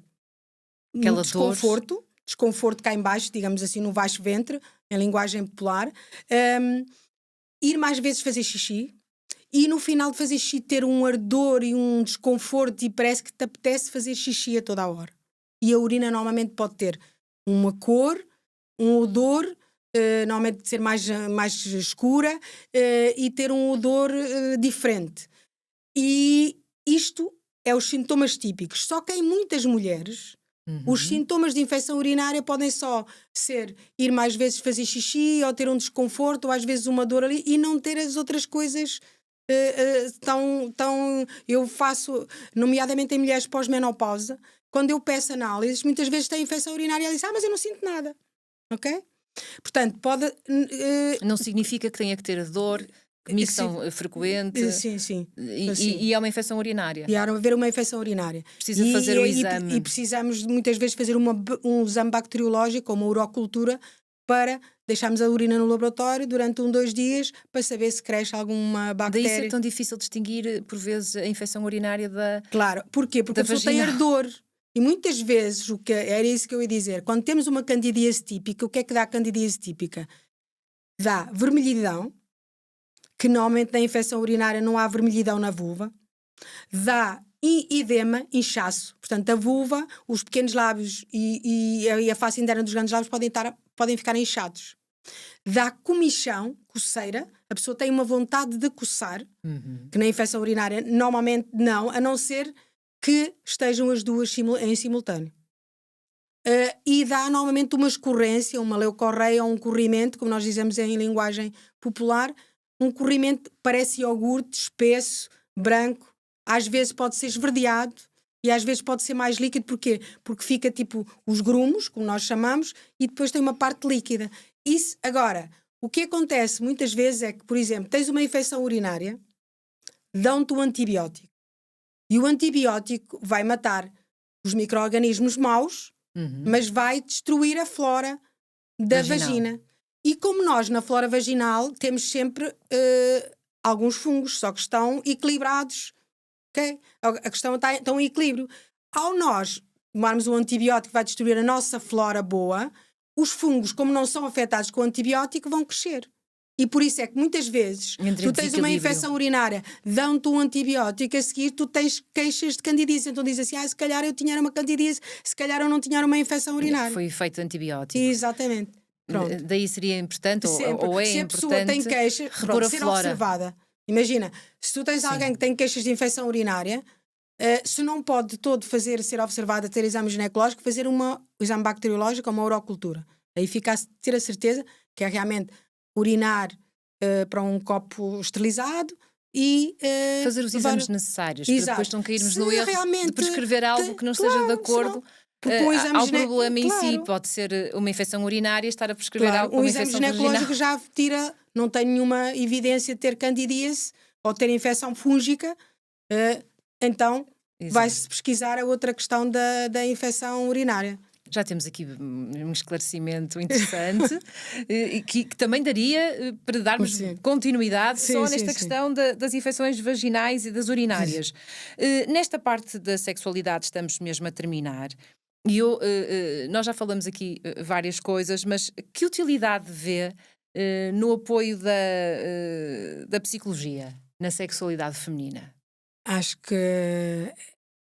aquela desconforto cá em baixo, digamos assim, no baixo ventre, em linguagem popular, ir mais vezes fazer xixi, e no final de fazer xixi ter um ardor e um desconforto e parece que te apetece fazer xixi a toda a hora. E a urina normalmente pode ter uma cor, um odor, normalmente ser mais escura e ter um odor diferente. E isto é os sintomas típicos. Só que em muitas mulheres os sintomas de infecção urinária podem só ser ir mais vezes fazer xixi ou ter um desconforto ou às vezes uma dor ali e não ter as outras coisas eu faço, nomeadamente em mulheres pós-menopausa, quando eu peço análises, muitas vezes tem infecção urinária e ela diz, mas eu não sinto nada, ok? Portanto, pode... não significa que tenha que ter dor, micção frequente. Sim. E é uma infecção urinária. E há de haver uma infecção urinária. Precisa fazer o exame. E precisamos muitas vezes fazer um exame bacteriológico, uma urocultura, para deixarmos a urina no laboratório durante 2 dias para saber se cresce alguma bactéria. Daí ser tão difícil distinguir, por vezes, a infecção urinária da Claro, porquê? Porque a pessoa tem ardor. E muitas vezes, era isso que eu ia dizer, quando temos uma candidíase típica, o que é que dá a candidíase típica? Dá vermelhidão, que normalmente na infecção urinária não há vermelhidão na vulva. Dá edema, inchaço. Portanto, a vulva, os pequenos lábios e a face interna dos grandes lábios podem ficar inchados. Dá comichão, coceira. A pessoa tem uma vontade de coçar, que na infecção urinária normalmente não, a não ser que estejam as duas em simultâneo. E dá normalmente uma escorrência, uma leucorreia ou um corrimento, como nós dizemos em linguagem popular, um corrimento parece iogurte, espesso, branco, às vezes pode ser esverdeado e às vezes pode ser mais líquido. Porquê? Porque fica tipo os grumos, como nós chamamos, e depois tem uma parte líquida. Isso, agora, o que acontece muitas vezes é que, por exemplo, tens uma infecção urinária, dão-te um antibiótico. E o antibiótico vai matar os micro-organismos maus, mas vai destruir a flora da vagina. E como nós, na flora vaginal, temos sempre alguns fungos, só que estão equilibrados. Okay? A questão está em equilíbrio. Ao nós tomarmos um antibiótico que vai destruir a nossa flora boa, os fungos, como não são afetados com o antibiótico, vão crescer. E por isso é que muitas vezes tu tens uma infecção urinária, dão-te um antibiótico, a seguir tu tens queixas de candidíase. Então dizes assim, se calhar eu tinha uma candidíase, se calhar eu não tinha uma infecção urinária. Foi efeito antibiótico. Exatamente. Pronto. Daí seria importante, ou é se a importante, pessoa tem queixas, repor a ser flora. observada. Imagina, se tu tens alguém que tem queixas de infecção urinária, se não pode de todo ser observada, ter exame ginecológico, fazer um exame bacteriológico ou uma urocultura. Aí ter a certeza que é realmente urinar para um copo esterilizado e fazer os exames necessários, para depois não cairmos no erro de prescrever algo que não esteja de acordo ao problema em si. Pode ser uma infecção urinária, estar a prescrever algo como uma infecção vaginal. Um exame ginecológico já tira, não tem nenhuma evidência de ter candidíase ou ter infecção fúngica, então vai-se pesquisar a outra questão da infecção urinária. Já temos aqui um esclarecimento interessante que também daria para darmos continuidade nesta questão das infecções vaginais e das urinárias. Nesta parte da sexualidade estamos mesmo a terminar. E nós já falamos aqui várias coisas, mas que utilidade vê no apoio da psicologia na sexualidade feminina? Acho que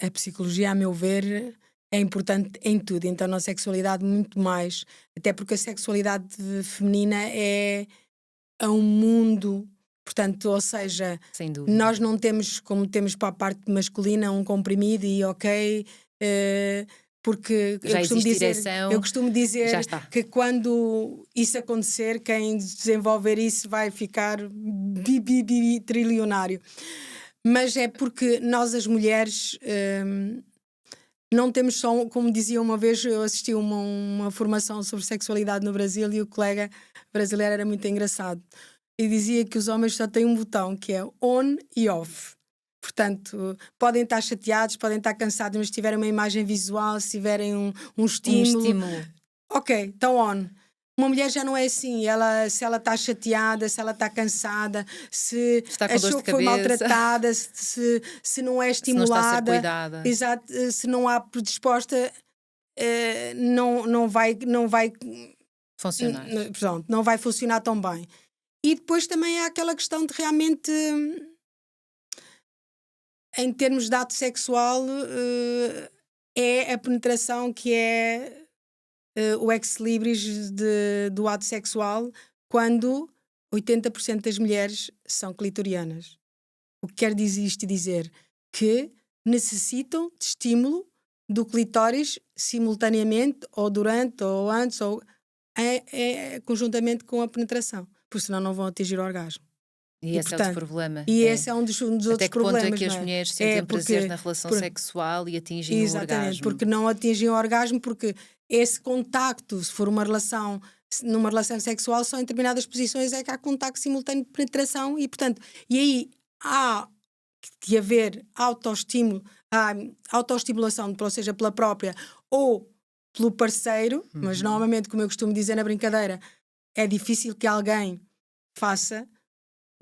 a psicologia, a meu ver, é importante em tudo. Então na sexualidade muito mais, até porque a sexualidade feminina é um mundo, portanto, ou seja, sem dúvida, nós não temos, como temos para a parte masculina, um comprimido e porque eu costumo dizer que quando isso acontecer, quem desenvolver isso vai ficar trilionário. Mas é porque nós as mulheres não temos só, como dizia uma vez, eu assisti a uma formação sobre sexualidade no Brasil e o colega brasileiro era muito engraçado e dizia que os homens só têm um botão que é on e off. Portanto, podem estar chateados, podem estar cansados, mas se tiverem uma imagem visual, se tiverem um estímulo, ok, estão on. Uma mulher já não é assim, se ela está chateada, se ela está cansada, se achou que foi maltratada, se não é estimulada, se não está a ser cuidada. Exato, se não há predisposta, não vai funcionar. Pronto, não vai funcionar tão bem. E depois também há aquela questão de realmente, em termos de ato sexual, é a penetração que é o ex-libris do ato sexual, quando 80% das mulheres são clitorianas. O que quer dizer que necessitam de estímulo do clitóris simultaneamente, ou durante, ou antes, ou conjuntamente com a penetração, porque senão não vão atingir o orgasmo. E esse é outro problema. E esse é um dos outros problemas. Até que ponto é que as mulheres sentem prazer na relação sexual e atingem o orgasmo? Exatamente, porque não atingem o orgasmo, porque esse contacto, se for numa relação sexual, só em determinadas posições é que há contacto simultâneo de penetração e, portanto, e aí há de haver autoestimulação, ou seja, pela própria ou pelo parceiro, mas normalmente, como eu costumo dizer na brincadeira, é difícil que alguém faça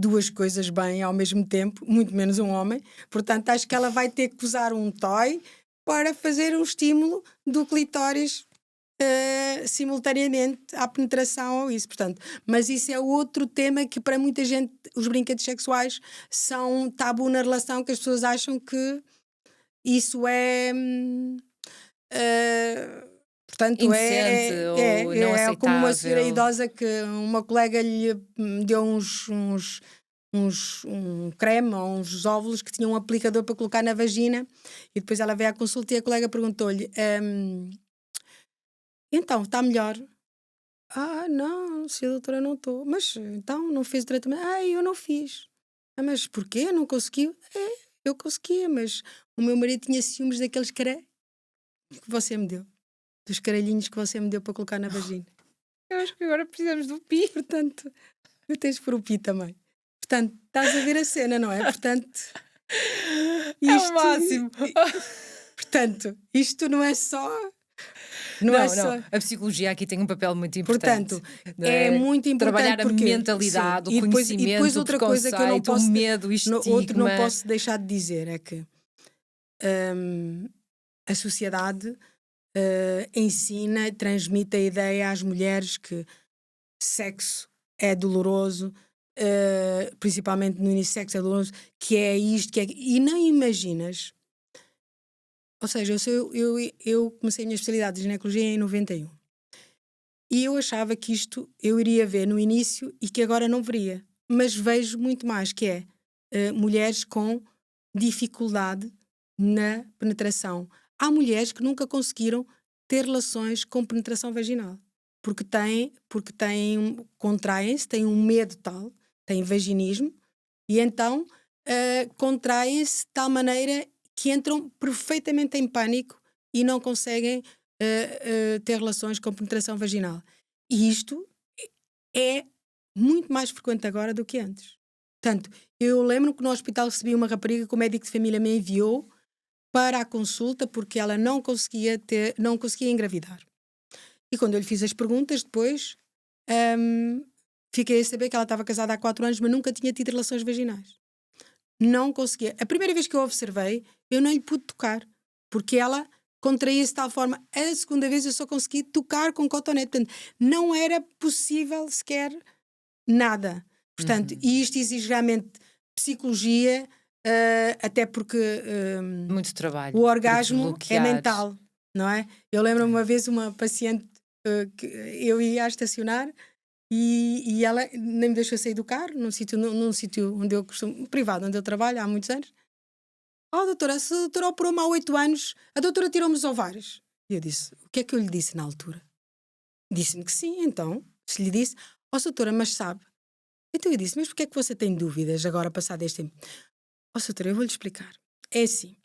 duas coisas bem ao mesmo tempo, muito menos um homem. Portanto, acho que ela vai ter que usar um toy para fazer um estímulo do clitóris simultaneamente à penetração ou isso, portanto. Mas isso é outro tema que para muita gente os brinquedos sexuais são tabu na relação, que as pessoas acham que isso é portanto Indecente ou não é como uma senhora aceitável. idosa que uma colega lhe deu um creme ou uns óvulos que tinham um aplicador para colocar na vagina e depois ela veio à consulta e a colega perguntou-lhe então, está melhor? Ah, não, se a doutora não estou. Mas então não fez o tratamento? Ah, eu não fiz. Ah, mas porquê? Não conseguiu? É, eu conseguia, mas o meu marido tinha ciúmes daqueles que você me deu. Dos caralhinhos que você me deu para colocar na vagina. Eu acho que agora precisamos do pi. Portanto, eu tens por o pi também. Portanto, estás a ver a cena, não é? Portanto, É o isto, máximo. portanto, isto não é só. Não é Não, só. a psicologia aqui tem um papel muito importante. Portanto, Não é é? muito importante Trabalhar a porque mentalidade, sim, o e depois conhecimento, o outra coisa que eu não preconceito, o posso medo, o outro não estigma. posso deixar de dizer é que a sociedade ensina, transmite a ideia às mulheres que sexo é doloroso, principalmente no início sexo é doloroso, que é isto, que é e não imaginas. Ou seja, eu comecei a minha especialidade de ginecologia em 91. E eu achava que isto eu iria ver no início e que agora não veria. Mas vejo muito mais, que é mulheres com dificuldade na penetração. Há mulheres que nunca conseguiram ter relações com penetração vaginal. Contraem-se, têm um medo tal, têm vaginismo, e então contraem-se de tal maneira que entram perfeitamente em pânico e não conseguem ter relações com penetração vaginal. E isto é muito mais frequente agora do que antes. Portanto, eu lembro que no hospital recebi uma rapariga que o médico de família me enviou para a consulta porque ela não conseguia engravidar. E quando eu lhe fiz as perguntas depois, fiquei a saber que ela estava casada há 4 anos, mas nunca tinha tido relações vaginais. Não conseguia. A primeira vez que eu a observei, eu não lhe pude tocar, porque ela contraía-se de tal forma. A segunda vez eu só consegui tocar com cotonete. Portanto, não era possível sequer nada. Portanto, e isto exige realmente psicologia, até porque Muito trabalho o para orgasmo é desbloquear. mental, não é? Eu lembro-me uma vez uma paciente que eu ia a estacionar e ela nem me deixou sair do carro, num sítio onde eu costumo, privado, onde eu trabalho há muitos anos. Oh, doutora, se a doutora operou-me há 8 anos, a doutora tirou-me os ovários. E eu disse, o que é que eu lhe disse na altura? Disse-me que sim, então. Se lhe disse, oh, doutora, mas sabe. Então eu disse, mas porquê é que você tem dúvidas agora passado este tempo? Oh, doutora, eu vou-lhe explicar. É assim,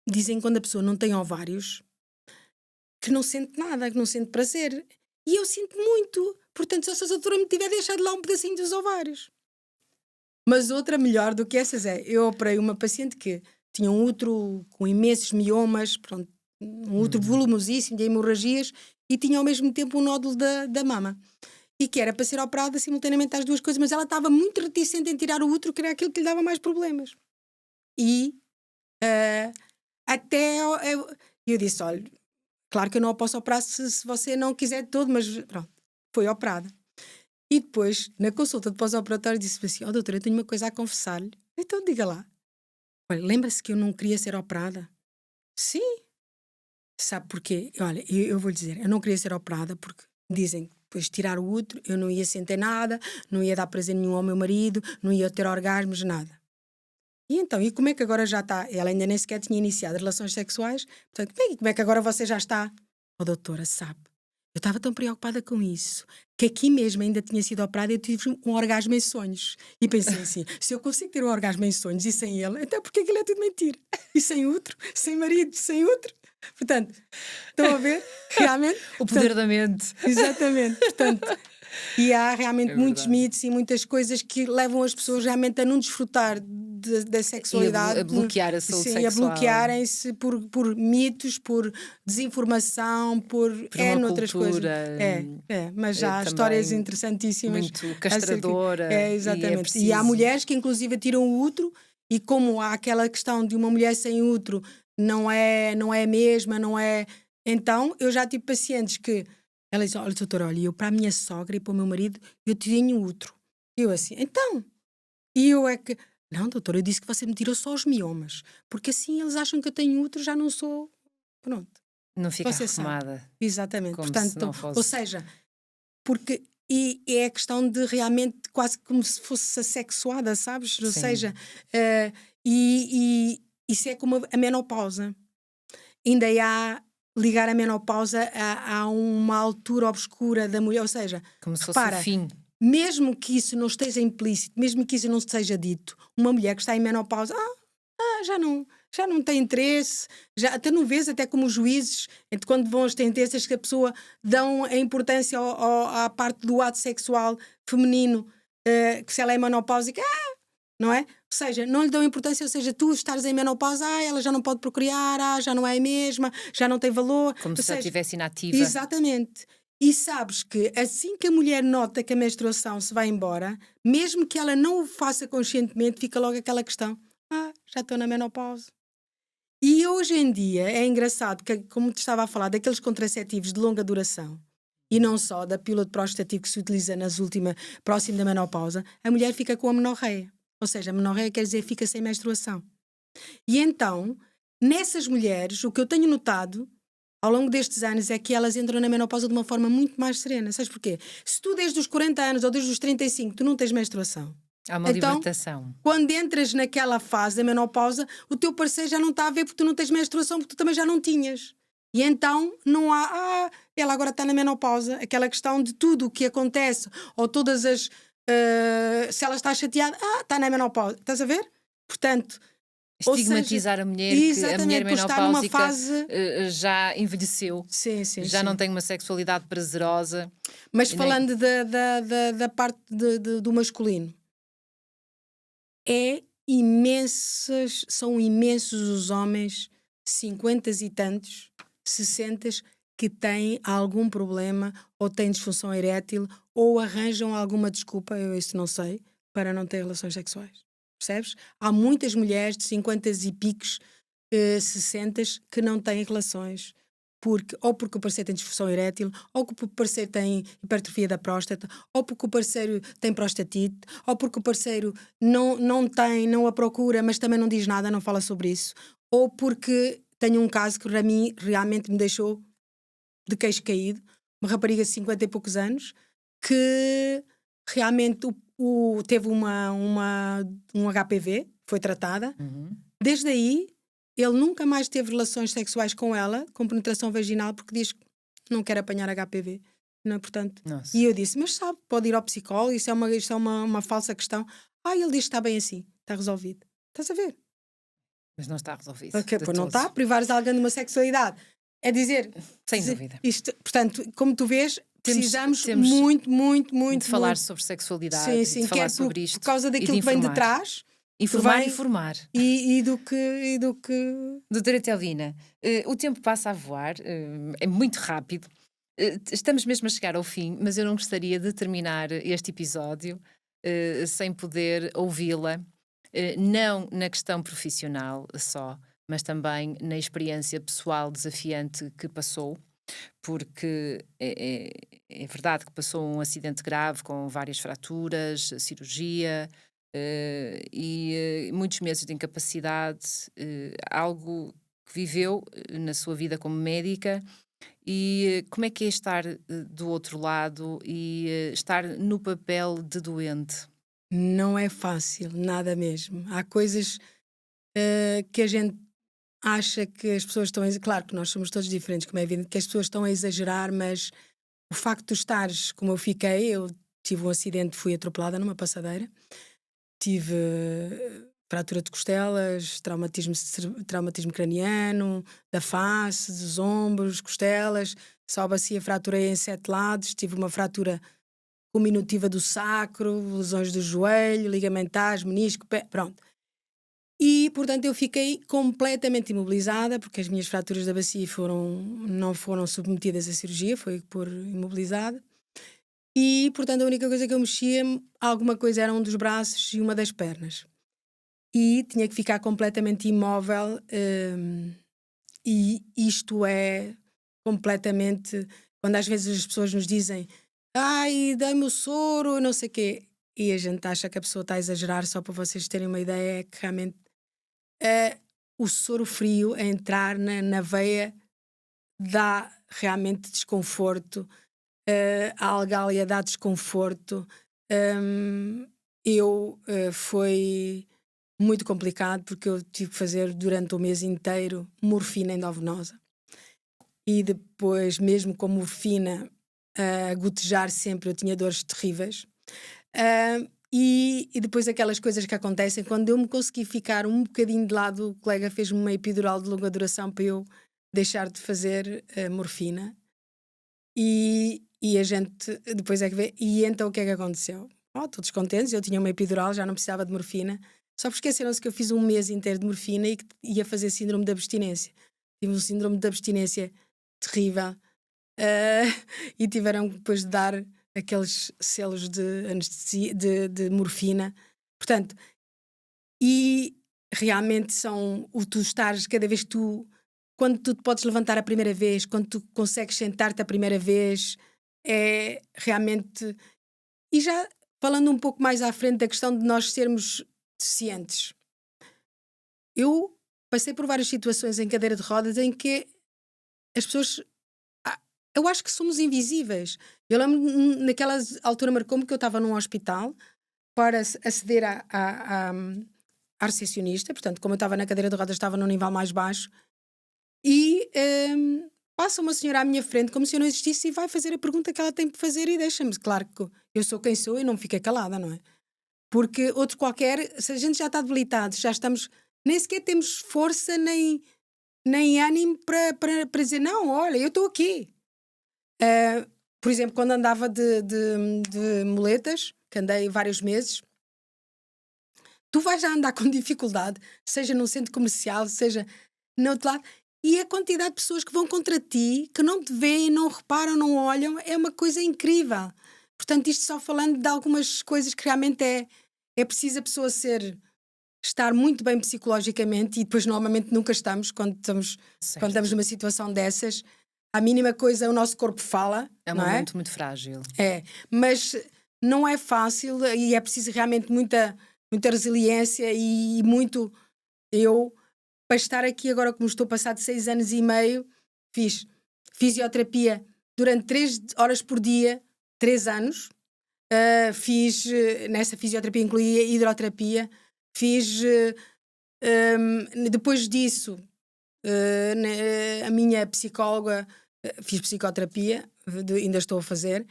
dizem que quando a pessoa não tem ovários, que não sente nada, que não sente prazer. E eu sinto muito. Portanto, se a doutora me tiver deixado lá um pedacinho dos ovários. Mas outra melhor do que essas é, eu operei uma paciente que tinha um útero com imensos miomas, pronto, um útero volumosíssimo de hemorragias e tinha ao mesmo tempo um nódulo da mama. E que era para ser operada simultaneamente às duas coisas, mas ela estava muito reticente em tirar o útero, que era aquilo que lhe dava mais problemas. E até eu disse, olha, claro que eu não a posso operar se você não quiser de todo, mas pronto, foi operada. E depois, na consulta de pós-operatório, disse-me assim, oh doutora, eu tenho uma coisa a confessar-lhe. Então diga lá. Olha, lembra-se que eu não queria ser operada? Sim. Sabe porquê? Olha, eu vou lhe dizer, eu não queria ser operada porque dizem que depois de tirar o útero, eu não ia sentir nada, não ia dar prazer nenhum ao meu marido, não ia ter orgasmos, nada. E então, e como é que agora já está? Ela ainda nem sequer tinha iniciado relações sexuais, portanto, como é que agora você já está? Oh doutora, sabe, eu estava tão preocupada com isso, que aqui mesmo ainda tinha sido operada e eu tive um orgasmo em sonhos. E pensei assim, se eu consigo ter um orgasmo em sonhos e sem ele, então porque aquilo é tudo mentira? E sem outro, sem marido, sem outro. Portanto, estão a ver? Realmente. O poder da mente. Exatamente. Portanto, e há realmente É muitos verdade. mitos e muitas coisas que levam as pessoas realmente a não desfrutar da sexualidade. A bloquear a saúde Sim, a sexual. bloquearem-se por mitos, por desinformação, por Por uma outras coisas. cultura Mas já há também histórias interessantíssimas. muito castradora. E é Exatamente. E há preciso. mulheres que inclusive tiram o útero e como há aquela questão de uma mulher sem útero não é a mesma, não é Então, eu já tive pacientes que ela diz: olha, doutora, olha, eu para a minha sogra e para o meu marido, eu tenho útero. Eu assim, então. E eu é que, não, doutora, eu disse que você me tirou só os miomas, porque assim eles acham que eu tenho útero, já não sou. Pronto, Não fica você sabe. arrumada, Exatamente. como Portanto, se não ou fosse. seja, porque e é a questão de realmente quase como se fosse assexuada, sabes? Ou Sim. seja, eh, isso é como a menopausa. Ainda há ligar a menopausa a uma altura obscura da mulher, ou seja, Como se fosse o repara, fim. mesmo que isso não esteja implícito, mesmo que isso não seja dito, uma mulher que está em menopausa, já não tem interesse, já até não vês, até como os juízes, quando vão às sentenças, que a pessoa dão a importância à parte do ato sexual feminino, que se ela é menopáusica, não é? Ou seja, não lhe dão importância, ou seja, tu estares em menopausa, ela já não pode procriar, já não é a mesma, já não tem valor. Como Ou se ela seja, estivesse inativa. exatamente. E sabes que assim que a mulher nota que a menstruação se vai embora, mesmo que ela não o faça conscientemente, fica logo aquela questão: já estou na menopausa. E hoje em dia é engraçado que, como te estava a falar, daqueles contraceptivos de longa duração, e não só da pílula de prostativo que se utiliza próximo da menopausa, a mulher fica com a menorreia. Ou seja, a menorreia quer dizer fica sem menstruação. E então, nessas mulheres, o que eu tenho notado ao longo destes anos é que elas entram na menopausa de uma forma muito mais serena. Sabes porquê? Se tu desde os 40 anos ou desde os 35 tu não tens menstruação, Há uma então, libertação. quando entras naquela fase da menopausa, o teu parceiro já não está a ver porque tu não tens menstruação, porque tu também já não tinhas. E então não há, ela agora está na menopausa. Aquela questão de tudo o que acontece, ou todas as. Se ela está chateada, está na menopausa. Estás a ver? Portanto, ou seja, Estigmatizar a mulher, que a mulher exatamente, por estar numa menopáusica fase. já envelheceu, Sim, sim, já não sim. tem uma sexualidade prazerosa. Mas E nem... falando da parte do masculino, são imensos os homens, 50 e tantos, 60, que têm algum problema, ou têm disfunção erétil, ou arranjam alguma desculpa, eu isso não sei, para não ter relações sexuais. Percebes? Há muitas mulheres de 50 e picos, 60, que não têm relações. Ou porque o parceiro tem disfunção erétil, ou porque o parceiro tem hipertrofia da próstata, ou porque o parceiro tem prostatite, ou porque o parceiro não a procura, mas também não diz nada, não fala sobre isso, ou porque tenho um caso que para mim realmente me deixou de queixo caído, uma rapariga de 50 e poucos anos, que realmente teve um HPV, foi tratada. Uhum. Desde aí, ele nunca mais teve relações sexuais com ela, com penetração vaginal, porque diz que não quer apanhar HPV. Não é? Portanto, Nossa. e eu disse, mas sabe, pode ir ao psicólogo, isso é uma falsa questão. Ele diz que está bem assim, está resolvido. Estás a ver? Mas não está resolvido Ok, de pois não todo. está. Privares alguém de uma sexualidade. É dizer, Sem dúvida. isto, portanto, como tu vês, precisamos temos muito de falar muito. sobre sexualidade, Sim, de falar quer por sobre isto causa e de daquilo que vem de informar. trás. Informar e informar. E do que. Doutora Telvina, o tempo passa a voar, é muito rápido. Estamos mesmo a chegar ao fim, mas eu não gostaria de terminar este episódio sem poder ouvi-la, não na questão profissional só, mas também na experiência pessoal desafiante que passou, porque é verdade que passou um acidente grave com várias fraturas, cirurgia, e muitos meses de incapacidade, algo que viveu na sua vida como médica. E como é que é estar do outro lado e estar no papel de doente? Não é fácil, nada mesmo. Há coisas que a gente acha que as pessoas estão a. Claro que nós somos todos diferentes, como é evidente, que as pessoas estão a exagerar, mas o facto de tu estares como eu tive um acidente, fui atropelada numa passadeira, tive fratura de costelas, traumatismo craniano, da face, dos ombros, costelas, só a bacia fraturei em 7 lados, tive uma fratura cominutiva do sacro, lesões do joelho, ligamentares, menisco, pé, pronto. E, portanto, eu fiquei completamente imobilizada, porque as minhas fraturas da bacia não foram submetidas à cirurgia, foi por imobilizada. E, portanto, a única coisa que eu mexia, alguma coisa, era um dos braços e uma das pernas. E tinha que ficar completamente imóvel. E isto é, completamente. Quando às vezes as pessoas nos dizem ai, dá-me o soro, não sei o quê, e a gente acha que a pessoa está a exagerar, só para vocês terem uma ideia, é que realmente o soro frio a entrar na veia dá realmente desconforto, a algália dá desconforto. Hum, foi muito complicado porque eu tive que fazer durante o mês inteiro morfina endovenosa. E depois, mesmo com morfina, a gotejar sempre, eu tinha dores terríveis. E depois aquelas coisas que acontecem, quando eu me consegui ficar um bocadinho de lado, o colega fez-me uma epidural de longa duração para eu deixar de fazer morfina. E a gente depois é que vê. E então o que é que aconteceu? Todos contentes, eu tinha uma epidural, já não precisava de morfina. Só porque esqueceram-se que eu fiz um mês inteiro de morfina e que ia fazer síndrome de abstinência. Tive um síndrome de abstinência terrível. E tiveram depois de dar aqueles selos de anestesia, de morfina. Portanto, e realmente são o tu estares cada vez que quando tu te podes levantar a primeira vez, quando tu consegues sentar-te a primeira vez, é realmente. E já falando um pouco mais à frente da questão de nós sermos deficientes, eu passei por várias situações em cadeira de rodas em que as pessoas. Eu acho que somos invisíveis. Eu lembro naquela altura marcou-me que eu estava num hospital para aceder à recepcionista, portanto, como eu estava na cadeira de rodas, estava num nível mais baixo, e passa uma senhora à minha frente como se eu não existisse e vai fazer a pergunta que ela tem para fazer e deixa-me. Claro que eu sou quem sou e não fiquei calada, não é? Porque outro qualquer, se a gente já está debilitado, já estamos, nem sequer temos força nem ânimo para dizer, não, olha, eu estou aqui. Por exemplo, quando andava de muletas, que andei vários meses, tu vais já andar com dificuldade, seja num centro comercial, seja no outro lado, e a quantidade de pessoas que vão contra ti, que não te veem, não reparam, não olham, é uma coisa incrível. Portanto, isto só falando de algumas coisas que realmente é preciso a pessoa estar muito bem psicologicamente, e depois normalmente nunca estamos quando estamos numa situação dessas. A mínima coisa o nosso corpo fala, É um não é? momento muito frágil. Mas não é fácil e é preciso realmente muita resiliência e muito. Eu, para estar aqui agora, como estou passado 6 anos e meio, fiz fisioterapia durante 3 horas por dia, 3 anos. Fiz, nessa fisioterapia incluía hidroterapia. Fiz, depois disso, a minha psicóloga, fiz psicoterapia, ainda estou a fazer.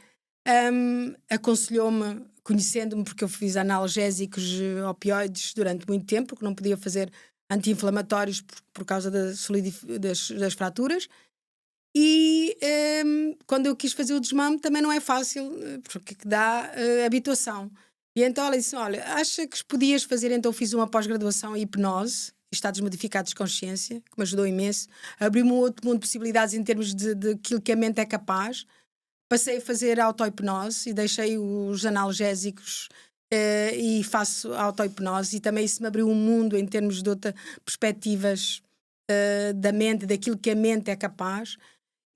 Aconselhou-me, conhecendo-me, porque eu fiz analgésicos, opioides durante muito tempo, porque não podia fazer anti-inflamatórios por causa das fraturas. E quando eu quis fazer o desmame também não é fácil, porque dá habituação. E então ela disse, olha, acha que podias fazer? Então fiz uma pós-graduação em hipnose, estados modificados de consciência, que me ajudou imenso. Abriu-me um outro mundo de possibilidades em termos de aquilo que a mente é capaz. Passei a fazer auto-hipnose e deixei os analgésicos e faço auto-hipnose, e também isso me abriu um mundo em termos de outras perspectivas da mente, daquilo que a mente é capaz.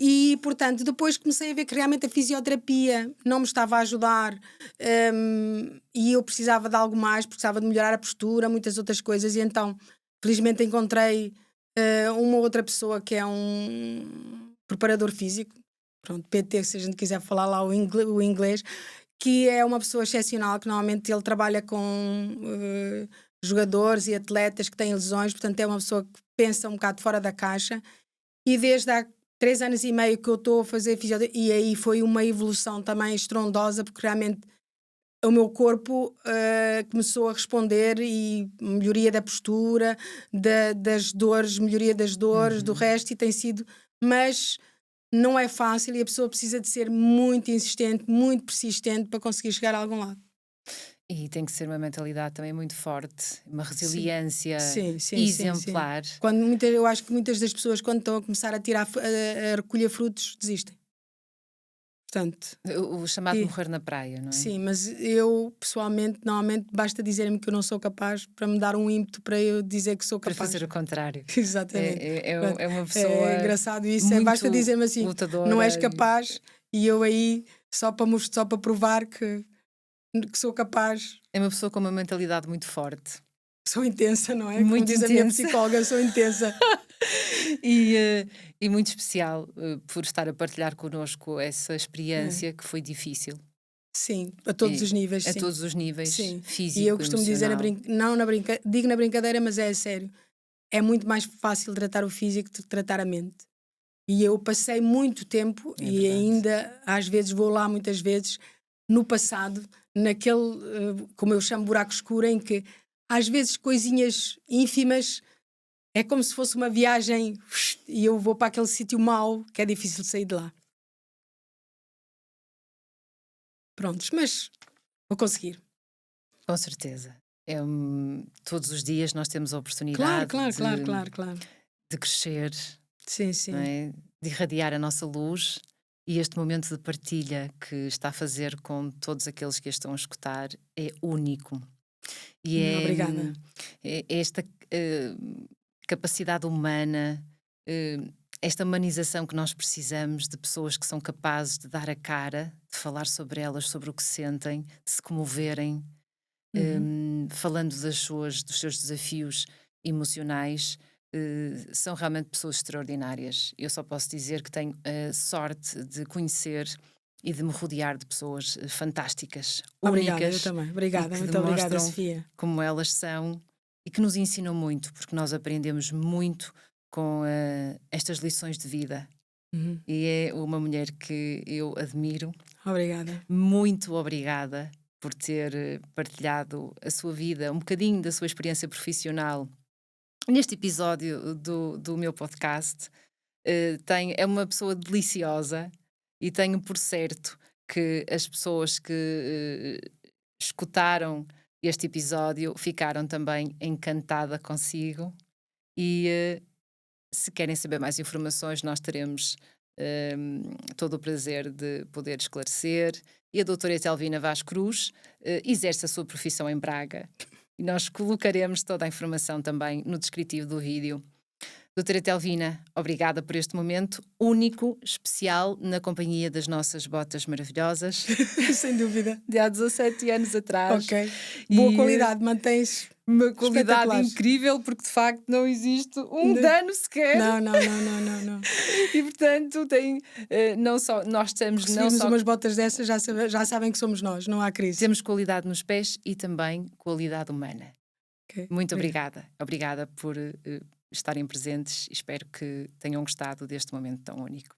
E, portanto, depois comecei a ver que realmente a fisioterapia não me estava a ajudar, e eu precisava de algo mais, precisava de melhorar a postura, muitas outras coisas, e então, felizmente, encontrei uma outra pessoa que é um preparador físico, pronto, PT, se a gente quiser falar lá o inglês, que é uma pessoa excepcional, que normalmente ele trabalha com jogadores e atletas que têm lesões, portanto é uma pessoa que pensa um bocado fora da caixa. E desde há 3 anos e meio que eu estou a fazer fisioterapia, e aí foi uma evolução também estrondosa, porque realmente o meu corpo começou a responder, e melhoria da postura, das dores, melhoria das dores, do resto, e tem sido, mas não é fácil e a pessoa precisa de ser muito insistente, muito persistente para conseguir chegar a algum lado. E tem que ser uma mentalidade também muito forte, uma Sim, resiliência sim, sim, sim, sim. exemplar. Eu acho que muitas das pessoas, quando estão a começar a recolher frutos, desistem. Portanto, O chamado e- morrer na praia, não é? sim, mas eu, pessoalmente, normalmente basta dizerem-me que eu não sou capaz para me dar um ímpeto para eu dizer que sou Para capaz. fazer o contrário. Exatamente. Portanto, É uma é pessoa engraçado isso. Basta muito dizer-me assim, não és lutadora. capaz, e eu aí, só para provar que sou capaz, É uma pessoa com uma mentalidade muito forte. sou intensa, não é? Como Muito diz a minha intensa. psicóloga, sou intensa. E muito especial por estar a partilhar connosco essa É. experiência que foi difícil. Sim, a todos E, os níveis, a sim. todos os níveis, Sim. E eu físico, costumo dizer, emocional. não digo na brincadeira, mas é sério. É muito mais fácil tratar o físico do que tratar a mente. E eu passei muito tempo, É e verdade. ainda às vezes vou lá muitas vezes, no passado, naquele, como eu chamo, buraco escuro, em que às vezes coisinhas ínfimas é como se fosse uma viagem e eu vou para aquele sítio mau que é difícil sair de lá. Prontos, mas vou conseguir. Com certeza. Todos os dias nós temos a Claro, oportunidade claro, claro, claro, claro. de crescer, Sim, não sim. é? De irradiar a nossa luz, e este momento de partilha que está a fazer com todos aqueles que a estão a escutar é único. E Obrigada. é esta capacidade humana, eh, esta humanização que nós precisamos de pessoas que são capazes de dar a cara, de falar sobre elas, sobre o que sentem, de se comoverem, Uhum. falando dos seus desafios emocionais. São realmente pessoas extraordinárias. Eu só posso dizer que tenho a sorte de conhecer e de me rodear de pessoas fantásticas, Obrigada, eu únicas, também. e Obrigada, que muito obrigada, demonstram Sofia. como elas são e que nos ensinam muito, porque nós aprendemos muito com estas lições de vida. Uhum. E é uma mulher que eu admiro. Obrigada. Muito obrigada por ter partilhado a sua vida, um bocadinho da sua experiência profissional neste episódio do meu podcast. É uma pessoa deliciosa e tenho por certo que as pessoas que escutaram este episódio ficaram também encantada consigo. E se querem saber mais informações, nós teremos todo o prazer de poder esclarecer. E a doutora Etelvina Vaz Cruz exerce a sua profissão em Braga. E nós colocaremos toda a informação também no descritivo do vídeo. Doutora Telvina, obrigada por este momento único, especial, na companhia das nossas botas maravilhosas Sem dúvida. de há 17 anos atrás. Ok. Boa E qualidade, mantens uma qualidade espetaculares. incrível, porque de facto não existe um dano sequer. Não, não, não, não, não, não. E portanto não só, nós estamos, Se não virmos só umas botas dessas, já sabem que somos nós, não há crise. temos qualidade nos pés e também qualidade humana. Ok, Muito obrigada. obrigada. Obrigada por estarem presentes. Espero que tenham gostado deste momento tão único.